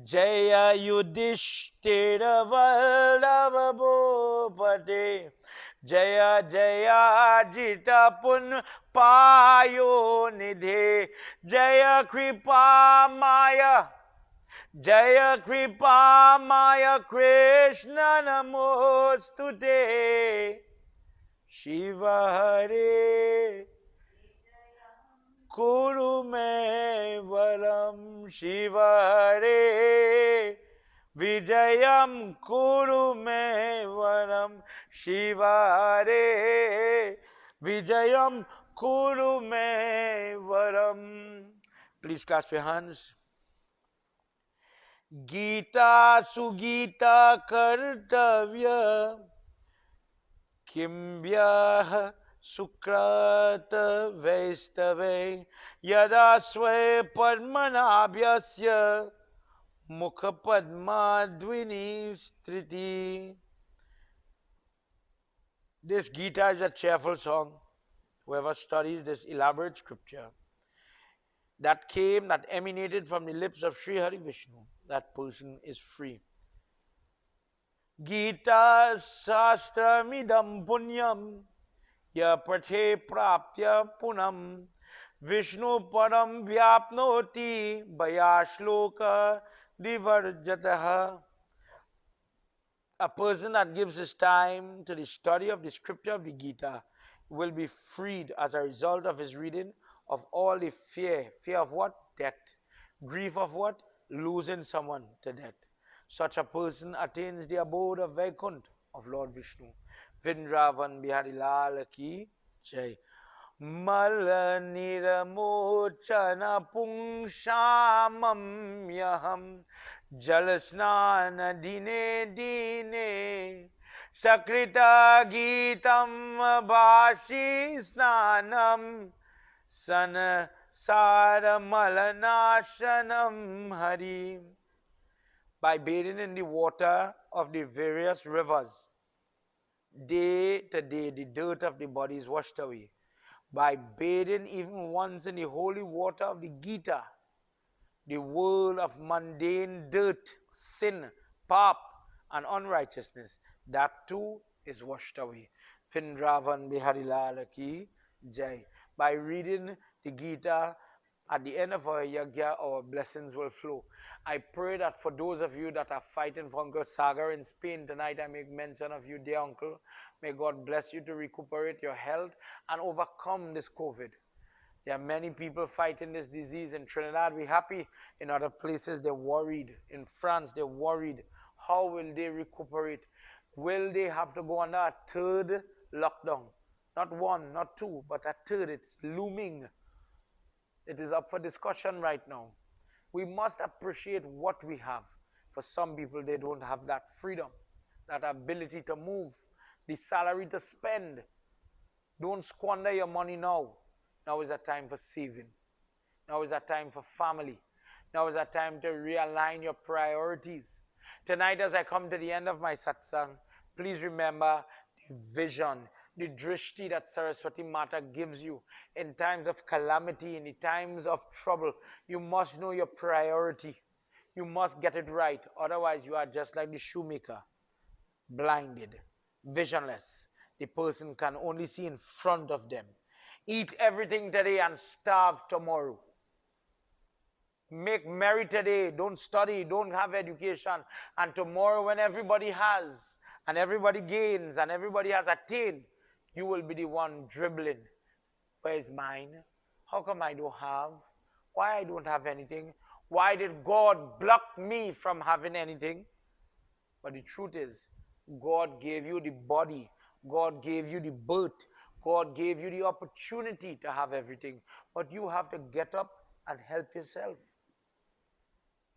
Jaya Yudhishthira Vallabha Bhupate Jaya Jaya Jita Pun Payo Nidhe Jaya Kripa Maya Krishna Namostute Shiva Hare Kuru Me Varam Shiva Hare Vijayam Kuru Me Varam Shiva Hare Vijayam Kuru Me Varam. Please clasp your hands. Gita Sugita Kartavya Kimbya Sukrata Vaistave Yada Swe Padmanabhyasya Mukha Padma Dvini Striti. This Gita is a cheerful song. Whoever studies this elaborate scripture that emanated from the lips of Sri Hari Vishnu, that person is free. Gita Sastramidam Punyam Ya Pathe Praptya Punam Vishnu Param Vyapnoti Bayashloka Divarjataha. A person that gives his time to the study of the scripture of the Gita will be freed as a result of his reading of all the fear. Fear of what? Death. Grief of what? Losing someone to death. Such a person attains the abode of Vaikunt of Lord Vishnu. Vrindavan Bihari Lal Ki Jai. Mala niramochana pungshamam yaham jalasnana dine dine sakrita gitam bhashi snanam sana sara malanashanam hari. By bathing in the water of the various rivers, day to day the dirt of the body is washed away. By bathing even once in the holy water of the Gita, the world of mundane dirt, sin, pap, and unrighteousness, that too is washed away. Pindravan Biharilala ki jai. By reading the Gita, at the end of our yagya, our blessings will flow. I pray that for those of you that are fighting for Uncle Sagar in Spain tonight, I make mention of you, dear uncle. May God bless you to recuperate your health and overcome this COVID. There are many people fighting this disease in Trinidad. We're happy. In other places, they're worried. In France, they're worried. How will they recuperate? Will they have to go under a third lockdown? Not one, not two, but a third. It's looming. It is up for discussion right now. We must appreciate what we have. For some people, they don't have that freedom, that ability to move, the salary to spend. Don't squander your money now. Now is a time for saving. Now is a time for family. Now is a time to realign your priorities. Tonight, as I come to the end of my satsang, please remember the vision, the drishti that Saraswati Mata gives you in times of calamity, in the times of trouble. You must know your priority. You must get it right. Otherwise, you are just like the shoemaker, blinded, visionless. The person can only see in front of them. Eat everything today and starve tomorrow. Make merry today. Don't study. Don't have education. And tomorrow, when everybody has, and everybody gains, and everybody has attained, you will be the one dribbling. Where is mine? How come I don't have? Why I don't have anything? Why did God block me from having anything? But the truth is, God gave you the body. God gave you the birth. God gave you the opportunity to have everything. But you have to get up and help yourself.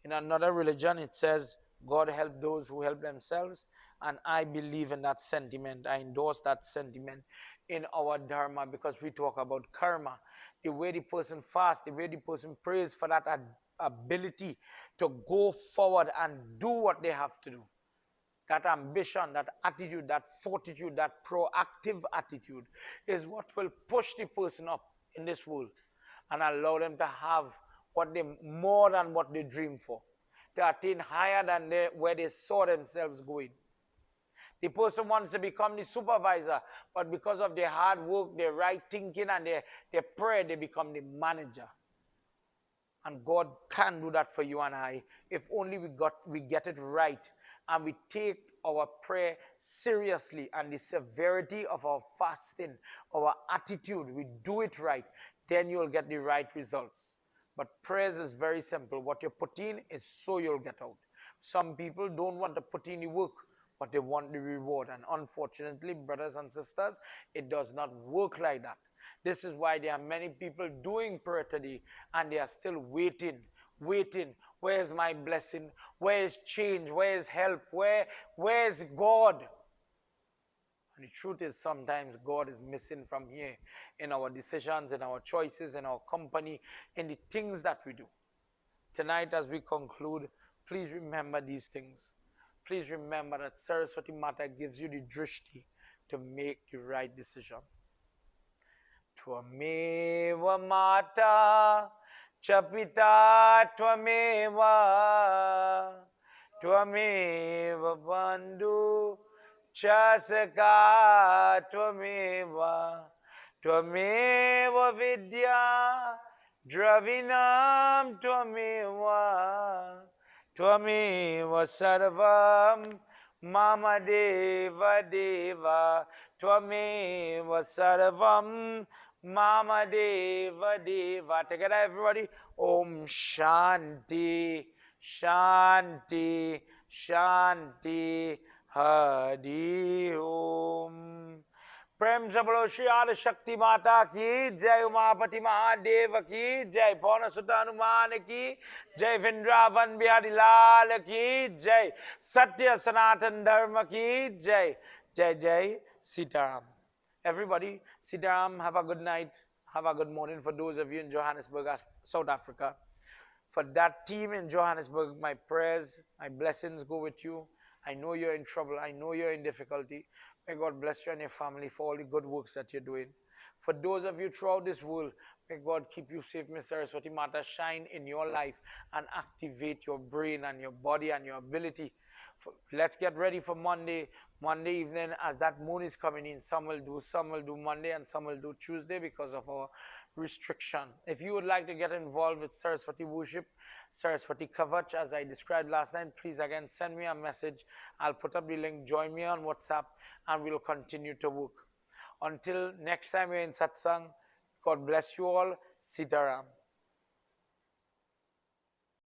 In another religion, it says, God help those who help themselves. And I believe in that sentiment. I endorse that sentiment in our dharma because we talk about karma. The way the person fasts, the way the person prays for that ability to go forward and do what they have to do. That ambition, that attitude, that fortitude, that proactive attitude is what will push the person up in this world and allow them to have what they more than what they dream for, to attain higher than where they saw themselves going. The person wants to become the supervisor, but because of their hard work, their right thinking, and their prayer, they become the manager. And God can do that for you and I if only we get it right and we take our prayer seriously and the severity of our fasting, our attitude, we do it right, then you'll get the right results. But prayers is very simple. What you put in is so you'll get out. Some people don't want to put in the work, but they want the reward. And unfortunately, brothers and sisters, it does not work like that. This is why there are many people doing prayer today and they are still waiting. Where is my blessing? Where is change? Where is help? Where is God? And the truth is sometimes God is missing from here in our decisions, in our choices, in our company, in the things that we do. Tonight as we conclude, please remember these things. Please remember that Saraswati Mata gives you the drishti to make the right decision. Tvameva mata chapita tvameva tvameva bandhu chasaka tvameva tvameva vidya dravinam tvameva tvameva sarvam mama deva deva tvameva sarvam Mama Deva Deva. Together, everybody. Om Shanti, Shanti, Shanti, Hari Om. प्रेम से बोलो श्री आदि शक्ति माता की जय, उमापति महादेव की जय, पवन सुत हनुमान की जय, वृंदावन बिहारी लाल की जय, सत्य सनातन धर्म की जय। जय जय Sitaram. Everybody, Sitaram, have a good night, have a good morning for those of you in Johannesburg, South Africa. For that team in Johannesburg, my prayers, my blessings go with you. I know you're in trouble. I know you're in difficulty. May God bless you and your family for all the good works that you're doing. For those of you throughout this world, may God keep you safe. Miss Saraswati Mata shine in your life and activate your brain and your body and your ability. Let's get ready for Monday evening as that moon is coming in. Some will do Monday and some will do Tuesday because of our restriction. If you would like to get involved with Saraswati worship, Saraswati Kavach as I described last night, please again send me a message. I'll put up the link. Join me on WhatsApp and we'll continue to work. Until next time we're in satsang, God bless you all. Sitaram.